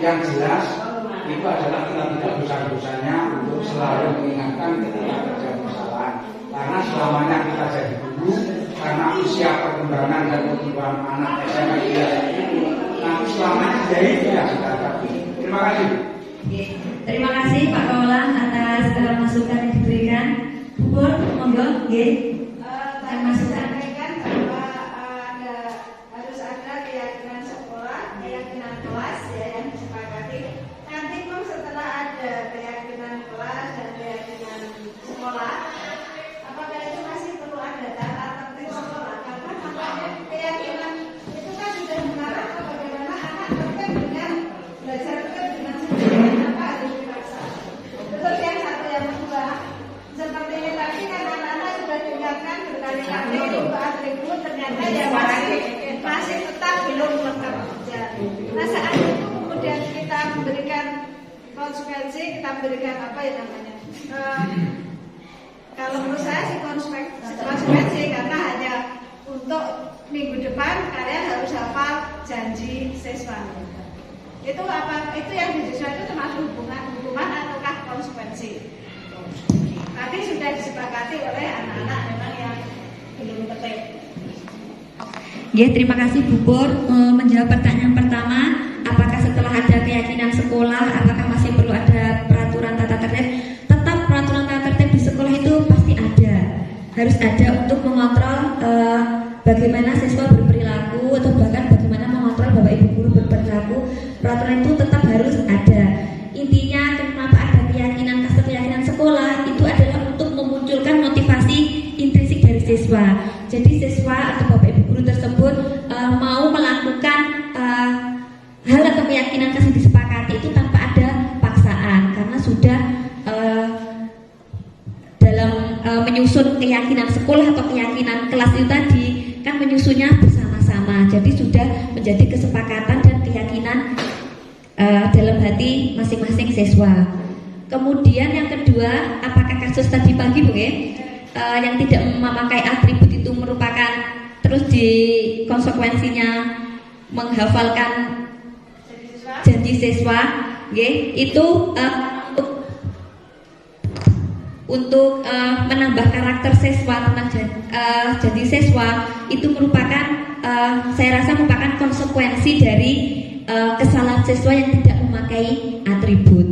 yang jelas itu adalah kita tidak bosan-bosannya untuk selalu mengingatkan ketika terjadi kesalahan. Karena selamanya kita jadi guru, karena usia perkembangan dan pertumbuhan anak SMA kita itu nanti selamanya jadi itu yang kita hadapi. Terima kasih. Terima kasih Pak Kaula atas masukan yang diberikan. Bu, monggo, masukan. Bahwa harus ada keyakinan sekolah, keyakinan kelas yang disepakati. Nanti pun setelah ada keyakinan kelas dan keyakinan sekolah, apakah itu masih perlu ada tata tertib sekolah? Karena namanya keyakinan itu kan sudah mengarah ke bagaimana anak tertib dengan belajar tertib dengan sendiri, apa harus dipaksa. Terus yang satu yang kedua, seperti ini tadi kan anak-anak sudah diingatkan berkali-kali itu atribut ternyata yang masih tetap belum lengkap. Nah saat itu kemudian kita memberikan konsekuensi kita berikan apa ya namanya? Kalau menurut saya sih konsekuensi karena hanya untuk minggu depan kalian harus hafal janji siswa. Itu apa? Itu yang di siswa itu termasuk hukuman ataukah konsekuensi? Tadi sudah disepakati oleh anak-anak memang yang belum tertib. Ya, terima kasih Bu Pur. Menjawab pertanyaan pertama, apakah setelah ada keyakinan sekolah, apakah masih perlu ada peraturan tata tertib? Tetap peraturan tata tertib di sekolah itu pasti ada. Harus ada untuk mengontrol bagaimana siswa berperilaku atau bahkan bagaimana mengontrol Bapak Ibu guru berperilaku. Peraturan itu tetap harus ada. Intinya kenapa ada keyakinan sekolah itu adalah untuk memunculkan motivasi intrinsik dari siswa. Jadi siswa atau Bapak Ibu guru tersebut mau melakukan hal atau keyakinan yang disepakati itu tanpa ada paksaan, karena sudah dalam menyusun keyakinan sekolah atau keyakinan kelas itu tadi kan menyusunnya bersama-sama. Jadi sudah menjadi kesepakatan dan keyakinan dalam hati masing-masing siswa. Kemudian yang kedua, apakah kasus tadi pagi Bu yang tidak memakai atribut itu merupakan terus di konsekuensinya menghafalkan janji siswa, itu untuk menambah karakter siswa tentang janji siswa itu merupakan saya rasa merupakan konsekuensi dari kesalahan siswa yang tidak memakai atribut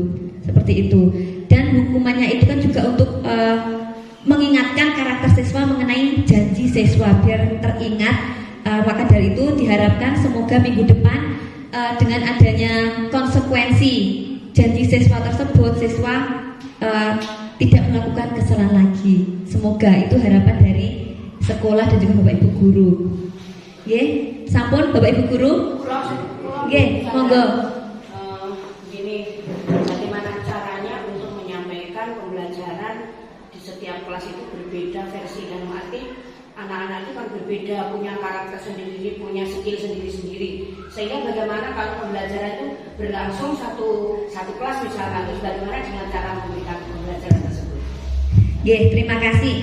seperti itu. Dan hukumannya itu kan juga untuk mengingatkan karakter siswa mengenai janji siswa biar teringat. Maka dari itu diharapkan semoga minggu depan dengan adanya konsekuensi janji siswa tersebut, siswa tidak melakukan kesalahan lagi. Semoga itu harapan dari sekolah dan juga Bapak Ibu guru. Sampun Bapak Ibu guru? Monggo. Gini, bagaimana caranya untuk menyampaikan pembelajaran di setiap kelas itu berbeda versi, dalam arti anak-anak itu kan berbeda, punya karakter sendiri, punya skill sendiri-sendiri. Sehingga bagaimana kalau pembelajaran itu berlangsung satu kelas misalkan, terus bagaimana dengan cara memberikan pembelajaran tersebut? Terima kasih.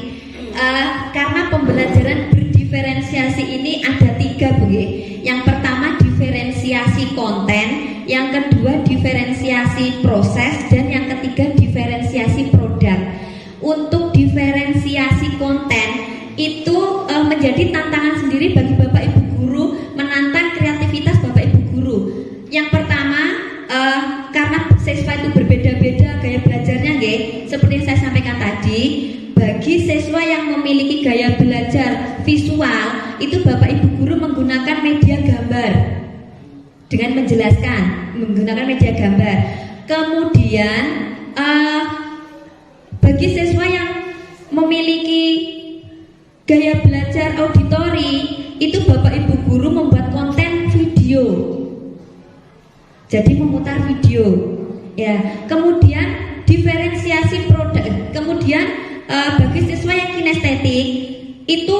Karena pembelajaran berdiferensiasi ini ada 3 Bu. Yang pertama diferensiasi konten, yang kedua diferensiasi proses, dan yang ketiga diferensiasi produk. Untuk diferensiasi konten itu menjadi tantangan sendiri bagi Bapak Ibu guru, menantang kreativitas Bapak Ibu guru. Yang pertama karena siswa itu berbeda-beda gaya belajarnya, seperti yang saya sampaikan tadi. Bagi siswa yang memiliki gaya belajar visual, itu Bapak Ibu guru menggunakan media gambar dengan menjelaskan menggunakan media gambar. Kemudian bagi siswa yang memiliki gaya belajar auditori, itu Bapak Ibu guru membuat konten video, jadi memutar video. Kemudian diferensiasi produk. Kemudian bagi siswa yang kinestetik itu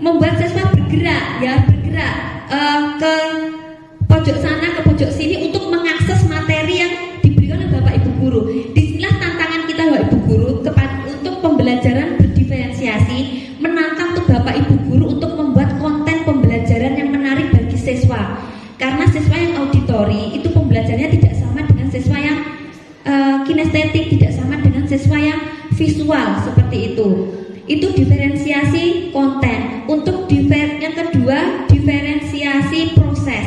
membuat siswa bergerak ke pojok sana ke pojok sini untuk mengakses materi yang diberikan oleh Bapak Ibu guru. Disinilah tantangan kita Bapak Ibu guru untuk pembelajaran berdiferensiasi, menantang untuk Bapak Ibu guru untuk membuat konten pembelajaran yang menarik bagi siswa. Karena siswa yang auditori itu pembelajarannya tidak sama dengan siswa yang kinestetik, tidak sama dengan siswa yang visual seperti itu. Itu diferensiasi konten. Untuk yang kedua, diferensiasi proses.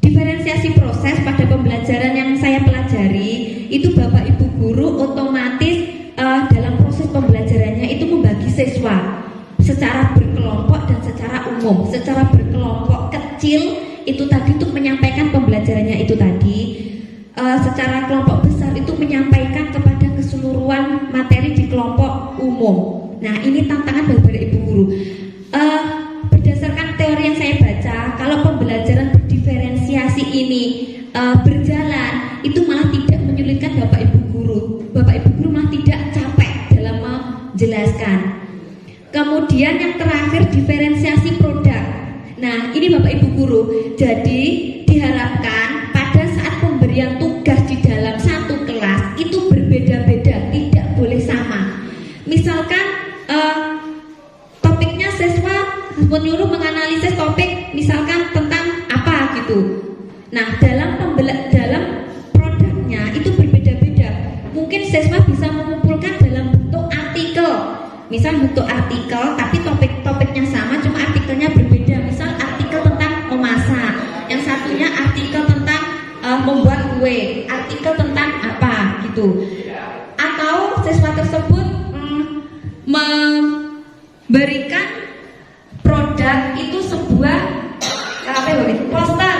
Diferensiasi proses pada pembelajaran yang saya pelajari itu Bapak Ibu guru otomatis dalam proses pembelajarannya itu membagi siswa secara berkelompok dan secara umum. Secara berkelompok kecil itu tadi untuk menyampaikan pembelajarannya itu tadi. Secara kelompok besar itu menyampaikan kepada keseluruhan materi di kelompok umum. Nah, ini tantangan bagi Ibu guru. Berdasarkan teori yang saya baca, kalau pembelajaran berdiferensiasi ini berjalan, itu malah tidak menyulitkan Bapak Ibu guru. Bapak Ibu guru malah tidak capek dalam menjelaskan. Kemudian yang terakhir, diferensiasi produk. Nah, ini Bapak Ibu guru. Jadi diharapkan pada saat pemberian tugas tugas di dalam satu kelas itu berbeda-beda, tidak boleh sama. Misalkan topiknya siswa menyuruh menganalisis topik misalkan tentang apa gitu. Nah, dalam produknya itu berbeda-beda. Mungkin siswa bisa mengumpulkan dalam bentuk artikel. Misal bentuk artikel tapi topiknya sama, cuma artikelnya berbeda. Misal artikel tentang memasak, yang satunya artikel tentang membuat kue, artikel tentang apa gitu. Atau siswa tersebut memberikan produk itu sebuah poster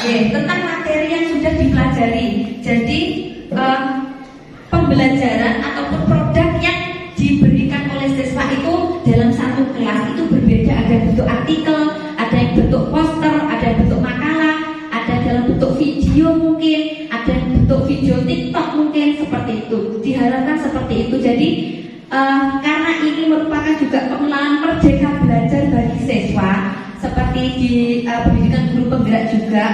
tentang materi yang sudah dipelajari. Jadi pembelajaran ataupun produk yang diberikan oleh siswa itu dalam satu kelas itu berbeda. Ada bentuk artikel, ada yang bentuk poster, ada yang bentuk makalah, ada dalam bentuk video mungkin, ada yang bentuk video TikTok mungkin, seperti itu. Diharapkan seperti itu. Jadi karena ini merupakan juga pengenalan merdeka belajar bagi siswa, seperti di pendidikan guru penggerak juga,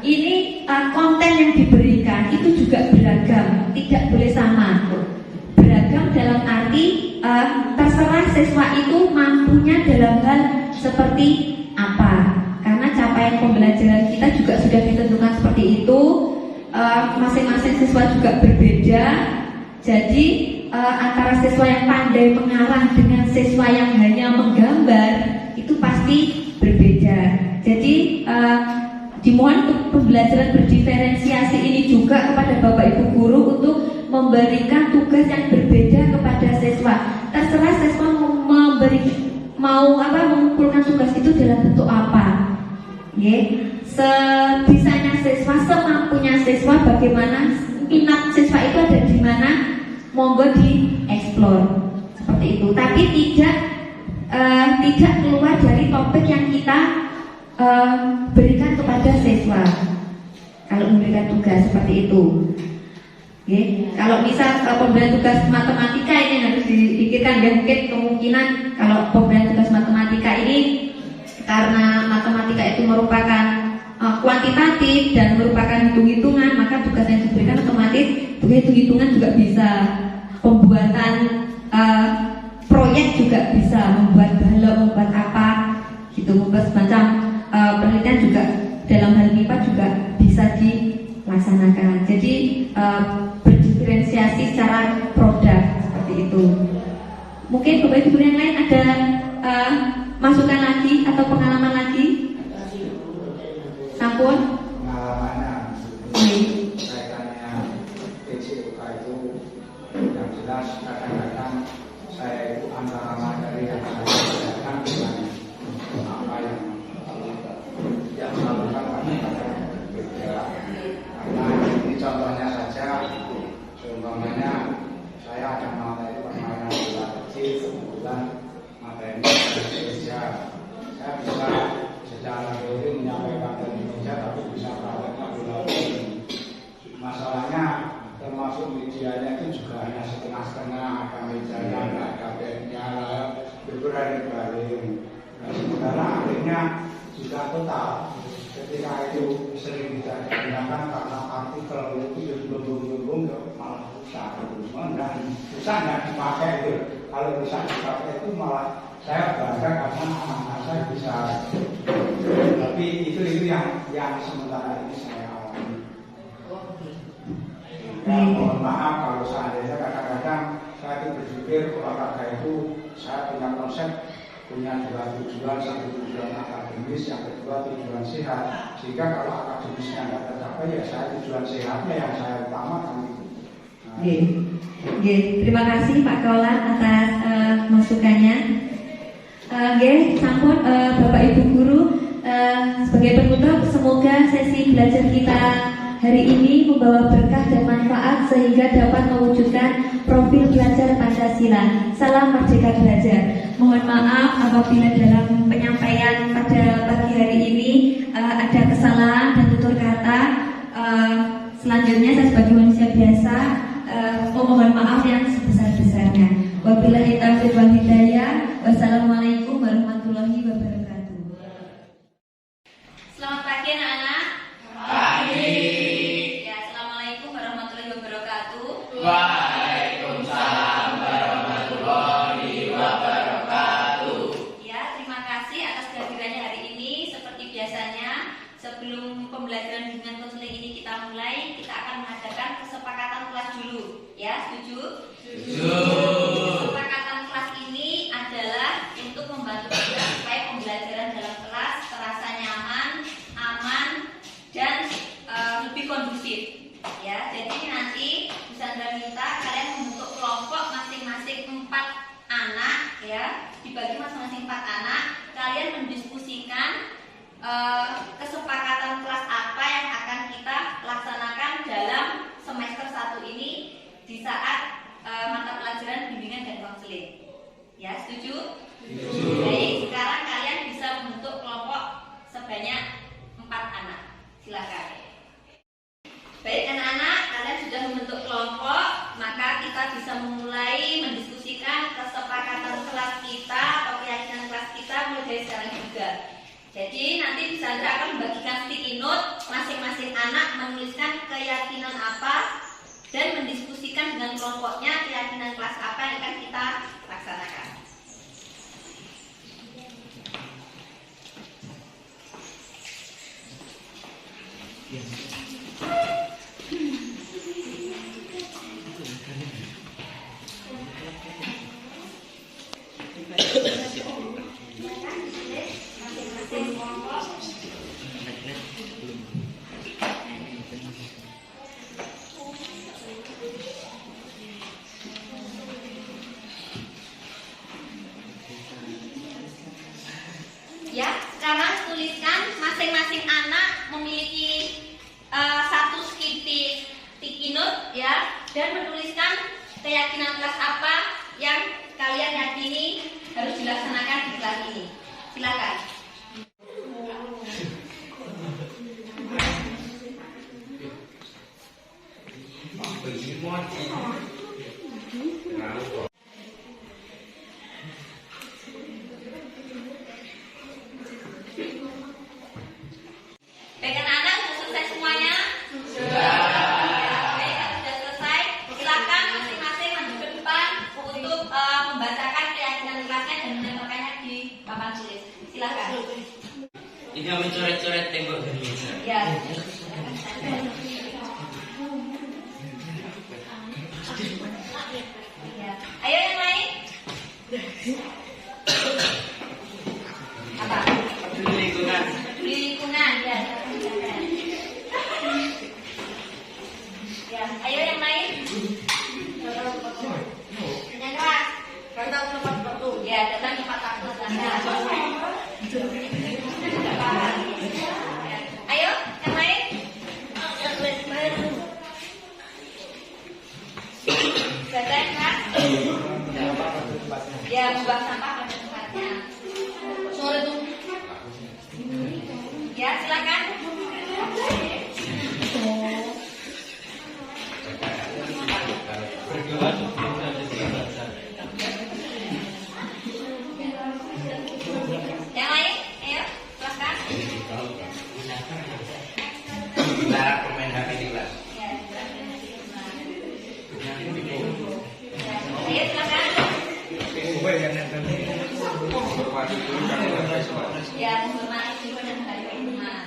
ini konten yang diberikan itu juga beragam, tidak boleh sama. Beragam dalam arti terserah siswa itu mampunya dalam hal seperti apa. Karena capaian pembelajaran kita juga sudah ditentukan seperti itu. Masing-masing siswa juga berbeda. Jadi antara siswa yang pandai mengarang dengan siswa yang hanya menggambar itu pasti berbeda. Jadi dimohon untuk pembelajaran berdiferensiasi ini juga kepada Bapak Ibu guru untuk memberikan tugas yang berbeda kepada siswa. Terserah siswa mengumpulkan tugas itu dalam bentuk apa. Sebisanya siswa, semampunya siswa, bagaimana minat siswa itu ada di mana, monggo dieksplor seperti itu. Tapi tidak keluar dari topik yang kita berikan kepada siswa kalau memberikan tugas seperti itu. Kalau misal pemberian tugas matematika ini harus dipikirkan ya, mungkin kemungkinan kalau pemberian tugas matematika ini karena matematika itu merupakan kuantitatif dan merupakan hitung-hitungan, maka tugas yang diberikan otomatis hitung-hitungan juga bisa, pembuatan proyek juga bisa, membuat balok, membuat apa gitu, membuat semacam penelitian juga dalam hal MIPA juga bisa dilaksanakan. Jadi berdiferensiasi secara produk seperti itu. Mungkin Bapak Ibu yang lain ada masukan lagi atau pengalaman lagi? Sampun? Pengalamannya kaitannya TCUK itu yang jelas kadang-kadang saya itu antara materi yang saya belajarkan dengan apa yang dilakukan kadang-kadang berbeda. Karena ini contohnya saja, contohnya saya ada materi permainan bola kecil, kebetulan materi Indonesia. Saya bisa secara teori menyampaikan ke Indonesia, tapi bisa prakteknya bola kecil. Masalahnya termasuk medianya itu juga hanya setengah-setengah, ada mejanya, ada bednya, berbaring-baring. Nah, sementara akhirnya juga total ketika itu sering digunakan karena artikel itu belum malah susah, susahnya dipakai itu. Kalau bisa dipakai itu malah saya bangga karena anak-anak saya bisa. Tapi itu yang sementara ini saya alami. Ya, mohon maaf kalau seandainya kadang-kadang saya itu berpikir olahraga itu saya punya konsep, punya dua tujuan, satu tujuan akademis, yang kedua tujuan sehat. Sehingga kalau akademisnya tidak tercapai, ya saya tujuan sehatnya yang saya utamakan. Terima kasih Pak Kaulan atas masukannya. Sampun Bapak Ibu guru, sebagai penutup, semoga sesi belajar kita hari ini membawa berkah dan manfaat sehingga dapat mewujudkan profil belajar Pancasila. Salam Merdeka Belajar. Mohon maaf apabila dalam penyampaian pada pagi hari ini ada kesalahan dan tutur kata. Selanjutnya saya sebagai manusia biasa memohon maaf yang sebesar-besarnya. Wabillahi taufiq wal hidayah. Wassalamualaikum warahmatullahi wabarakatuh. Selamat pagi anak-anak. Pagi. Ya, assalamualaikum setuju? Setuju. Kesepakatan kelas ini adalah untuk membantu kita supaya pembelajaran dalam kelas terasa nyaman, aman, dan lebih kondusif. Ya, jadi nanti Bu Sandra minta kalian membentuk kelompok masing-masing 4 anak, ya, dibagi masing-masing 4 anak. Kalian mendiskusikan kesepakatan kelas apa yang akan kita laksanakan dalam semester 1 ini di saat mata pelajaran bimbingan dan konseling. Ya, setuju? Setuju. Baik, sekarang kalian bisa membentuk kelompok sebanyak 4 anak. Silakan. Baik anak-anak, kalian sudah membentuk kelompok, maka kita bisa memulai mendiskusikan kesepakatan kelas kita atau keyakinan kelas kita mulai dari sekarang juga. Jadi nanti Bu Sandra akan membagikan sticky note, masing-masing anak menuliskan keyakinan apa dan mendiskusikan dengan kelompoknya keyakinan kelas apa yang akan kita laksanakan. Ya, sekarang tuliskan masing-masing anak memiliki satu sticky note, ya, dan menuliskan keyakinan kelas apa yang kalian yakini harus dilaksanakan di kelas ini. Silakan. Baik anak-anak, sudah selesai semuanya? Sudah. Baik, kalau sudah selesai, silakan masing-masing maju ke depan untuk membacakan keyakinan kelasnya dan menempelkannya di papan tulis. Silakan. Ini mencoret-coret tembok dari meja. Ya. Ya. Ayo yang lain. Apa? Peduli lingkungan. Peduli lingkungan, ya. Ya, ayo yang lain. Yang keras. Datang tepat waktu. Ya, datang tepat waktu. Ya. Ayo, yang lain. Baca yang keras. Ya, membuang sampah pada tempatnya. Sore tuh. Ya, silakan. Yang lain, ayo, silakan. Dilarang bermain HP di kelas. Ya, ayo, silakan. Ya, menghormati guru dan menghargai teman.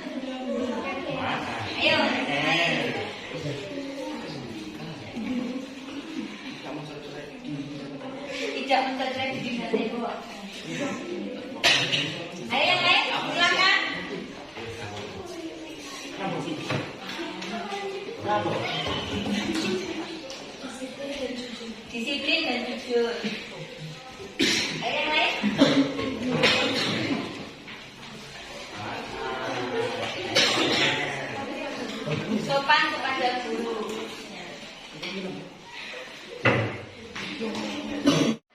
Ayo, tidak mencoret di bidang tembok. Ayo yang lain, silakan. Disiplin dan jujur. Ayo yang lain. Sopan kepada guru.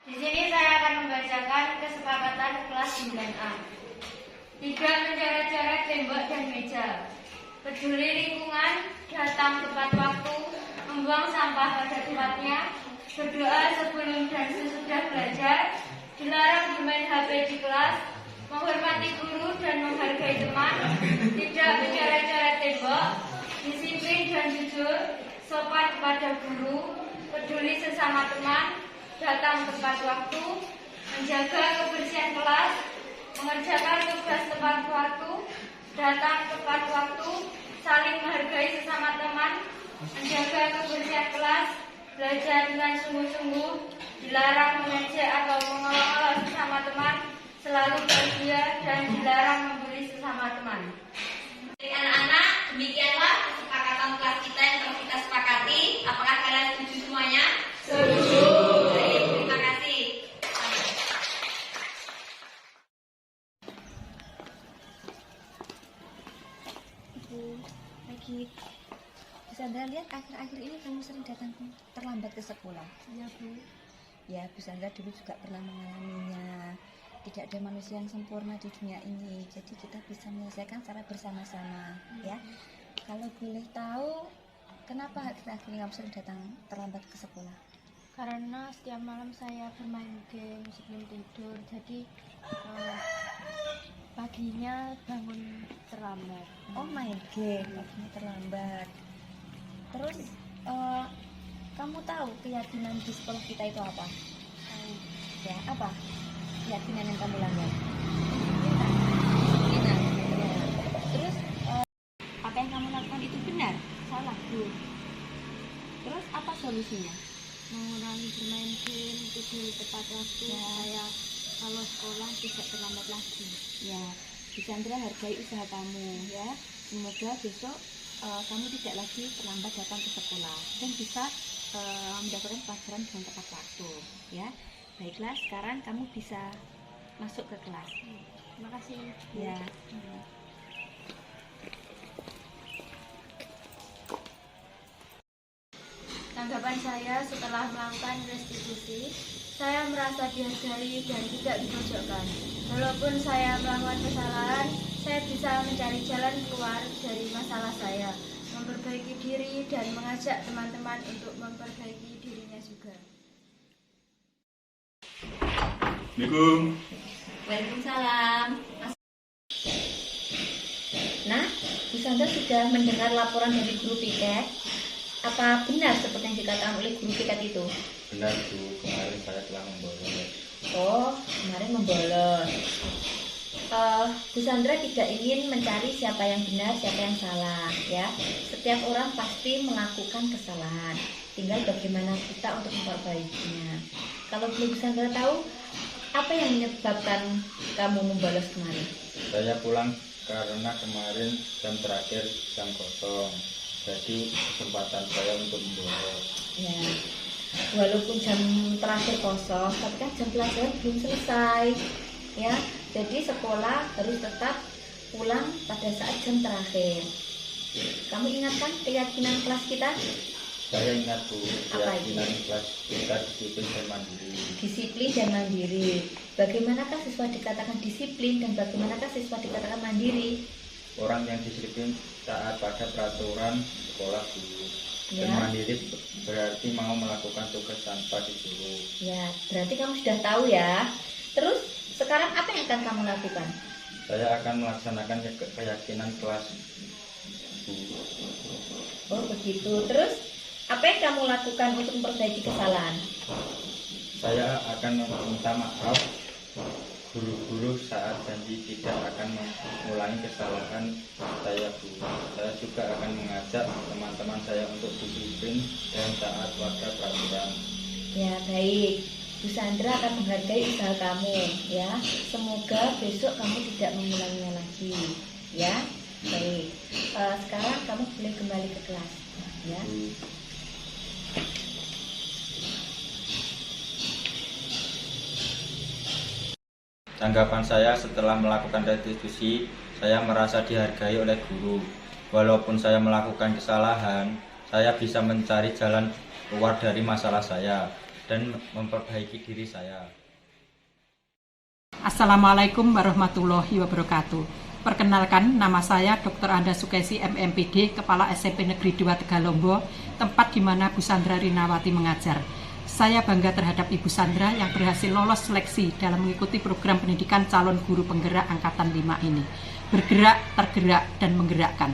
Di sini saya akan membacakan kesepakatan kelas 9A. Tidak mencoret-coret tembok dan meja. Peduli lingkungan, datang tepat waktu, membuang sampah pada tempatnya, berdoa sebelum dan sesudah belajar, dilarang bermain HP di kelas, menghormati guru dan menghargai teman, tidak mencoret-coret tembok, disiplin dan jujur, sopan kepada guru, peduli sesama teman, datang tepat waktu, menjaga kebersihan kelas, mengerjakan tugas tepat waktu, datang tepat waktu, saling menghargai sesama teman, menjaga kebersihan kelas, belajar dengan sungguh-sungguh, dilarang mengejek atau mengolok-olok sesama teman, selalu bahagia dan dilarang membuli sesama teman. Anak-anak, demikianlah kesepakatan kelas kita yang telah kita sepakati. Apakah kalian setuju semuanya? Setuju. Baik, terima kasih. Pagi, Bu Sandra lihat akhir-akhir ini kamu sering datang terlambat ke sekolah. Ya Bu. Ya, Bu Sandra dulu juga pernah mengalaminya. Tidak ada manusia yang sempurna di dunia ini, jadi kita bisa menyelesaikan secara bersama-sama, ya. Kalau boleh tahu, kenapa akhir-akhir ini kamu sering datang terlambat ke sekolah? Karena setiap malam saya bermain game sebelum tidur, jadi paginya bangun terlambat. Oh, main game, paginya terlambat. Terus, kamu tahu keyakinan di sekolah kita itu apa? Ya, apa? Keyakinan yang kamu langgar? Disiplinan. Ya. Terus, apa yang kamu lakukan itu benar? Salah, Bu. Terus, apa solusinya? Mengurangi bermain game, tidur tepat waktu, Ya. saya kalau sekolah tidak terlambat lagi. Ya, Bu Sandra hargai usaha kamu, ya. Semoga besok kamu tidak lagi terlambat datang ke sekolah dan bisa mendapatkan pelajaran dengan tepat waktu, ya. Baiklah, sekarang kamu bisa masuk ke kelas. Terima kasih. Ya. Tanggapan saya setelah melakukan restitusi, saya merasa dihargai dan tidak dipojokkan. Walaupun saya melakukan kesalahan, saya bisa mencari jalan keluar dari masalah saya, memperbaiki diri dan mengajak teman-teman untuk memperbaiki dirinya juga. Assalamualaikum. Waalaikumsalam. Nah, Bu Sandra sudah mendengar laporan dari guru piket. Apa benar seperti yang dikatakan oleh guru piket itu? Benar Bu, kemarin saya telah membolos. Oh, kemarin membolos. Bu Sandra tidak ingin mencari siapa yang benar, siapa yang salah, ya. Setiap orang pasti melakukan kesalahan. Tinggal bagaimana kita untuk memperbaikinya. Kalau Bu Sandra tahu, apa yang menyebabkan kamu membolos kemarin? Saya pulang karena kemarin jam terakhir jam kosong. Jadi kesempatan saya untuk membolos. Ya, walaupun jam terakhir kosong, tapi kan jam pelajaran belum selesai, ya. Jadi sekolah harus tetap pulang pada saat jam terakhir. Kamu ingatkan keyakinan kelas kita? Saya ingat Bu, Apa keyakinan kelas kita disiplin dan mandiri. Disiplin dan mandiri. Bagaimanakah siswa dikatakan disiplin dan bagaimanakah siswa dikatakan mandiri? Orang yang disiplin taat pada peraturan sekolah Bu. Dan Ya. mandiri berarti mau melakukan tugas tanpa disuruh. Ya, berarti kamu sudah tahu ya. Terus sekarang apa yang akan kamu lakukan? Saya akan melaksanakan keyakinan kelas Bu. Oh begitu. Terus apa yang kamu lakukan untuk memperbaiki kesalahan? Saya akan meminta maaf guru-guru saat janji tidak akan mengulangi kesalahan saya Bu. Saya juga akan mengajak teman-teman saya untuk disiplin dan taat pada peraturan. Ya baik, Bu Sandra akan menghargai usaha kamu, ya. Semoga besok kamu tidak mengulanginya lagi, ya. Baik, sekarang kamu boleh kembali ke kelas, ya. Bu. Tanggapan saya setelah melakukan restitusi, saya merasa dihargai oleh guru. Walaupun saya melakukan kesalahan, saya bisa mencari jalan keluar dari masalah saya dan memperbaiki diri saya. Assalamualaikum warahmatullahi wabarakatuh. Perkenalkan, nama saya Dr. Anda Sukesi MMPD, Kepala SMP Negeri 2 Tegalombo, tempat di mana Bu Sandra Rinawati mengajar. Saya bangga terhadap Ibu Sandra yang berhasil lolos seleksi dalam mengikuti program pendidikan calon guru penggerak Angkatan 5 ini. Bergerak, tergerak, dan menggerakkan.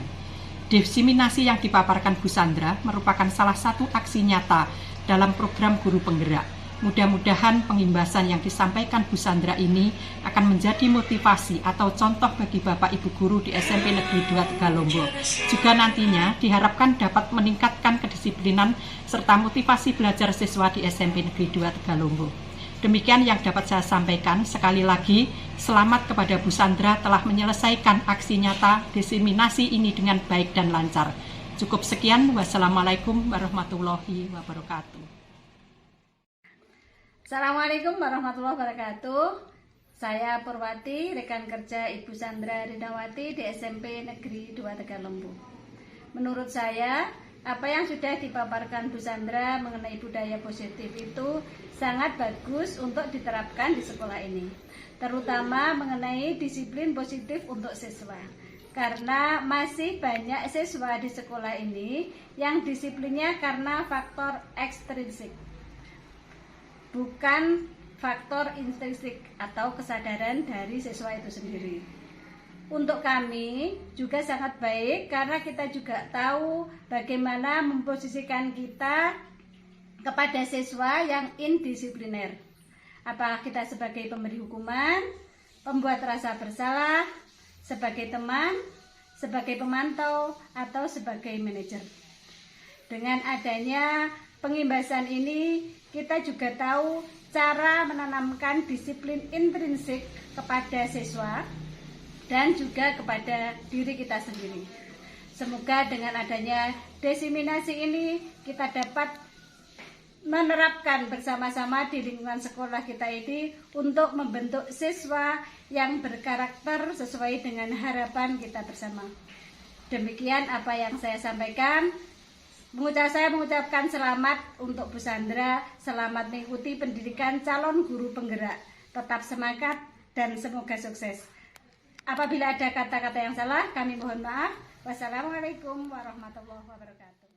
Diseminasi yang dipaparkan Bu Sandra merupakan salah satu aksi nyata dalam program guru penggerak, Mudah-mudahan pengimbasan yang disampaikan Bu Sandra ini akan menjadi motivasi atau contoh bagi Bapak Ibu guru di SMP Negeri 2 Tegalombo. Juga nantinya diharapkan dapat meningkatkan kedisiplinan serta motivasi belajar siswa di SMP Negeri 2 Tegalombo. Demikian yang dapat saya sampaikan. Sekali lagi, selamat kepada Bu Sandra telah menyelesaikan aksi nyata diseminasi ini dengan baik dan lancar. Cukup sekian. Wassalamualaikum warahmatullahi wabarakatuh. Assalamualaikum warahmatullahi wabarakatuh. Saya Purwati, rekan kerja Ibu Sandra Rinawati di SMP Negeri 2 Tegalombo. Menurut saya, apa yang sudah dipaparkan Bu Sandra mengenai budaya positif itu sangat bagus untuk diterapkan di sekolah ini, terutama mengenai disiplin positif untuk siswa. Karena masih banyak siswa di sekolah ini yang disiplinnya karena faktor ekstrinsik, bukan faktor intrinsik atau kesadaran dari siswa itu sendiri. Untuk kami juga sangat baik karena kita juga tahu bagaimana memposisikan kita kepada siswa yang indisipliner. Apakah kita sebagai pemberi hukuman, pembuat rasa bersalah, sebagai teman, sebagai pemantau, atau sebagai manajer. Dengan adanya pengimbasan ini, kita juga tahu cara menanamkan disiplin intrinsik kepada siswa dan juga kepada diri kita sendiri. Semoga dengan adanya diseminasi ini kita dapat menerapkan bersama-sama di lingkungan sekolah kita ini untuk membentuk siswa yang berkarakter sesuai dengan harapan kita bersama. Demikian apa yang saya sampaikan. Saya mengucapkan selamat untuk Bu Sandra, selamat mengikuti pendidikan calon guru penggerak. Tetap semangat dan semoga sukses. Apabila ada kata-kata yang salah, kami mohon maaf. Wassalamualaikum warahmatullahi wabarakatuh.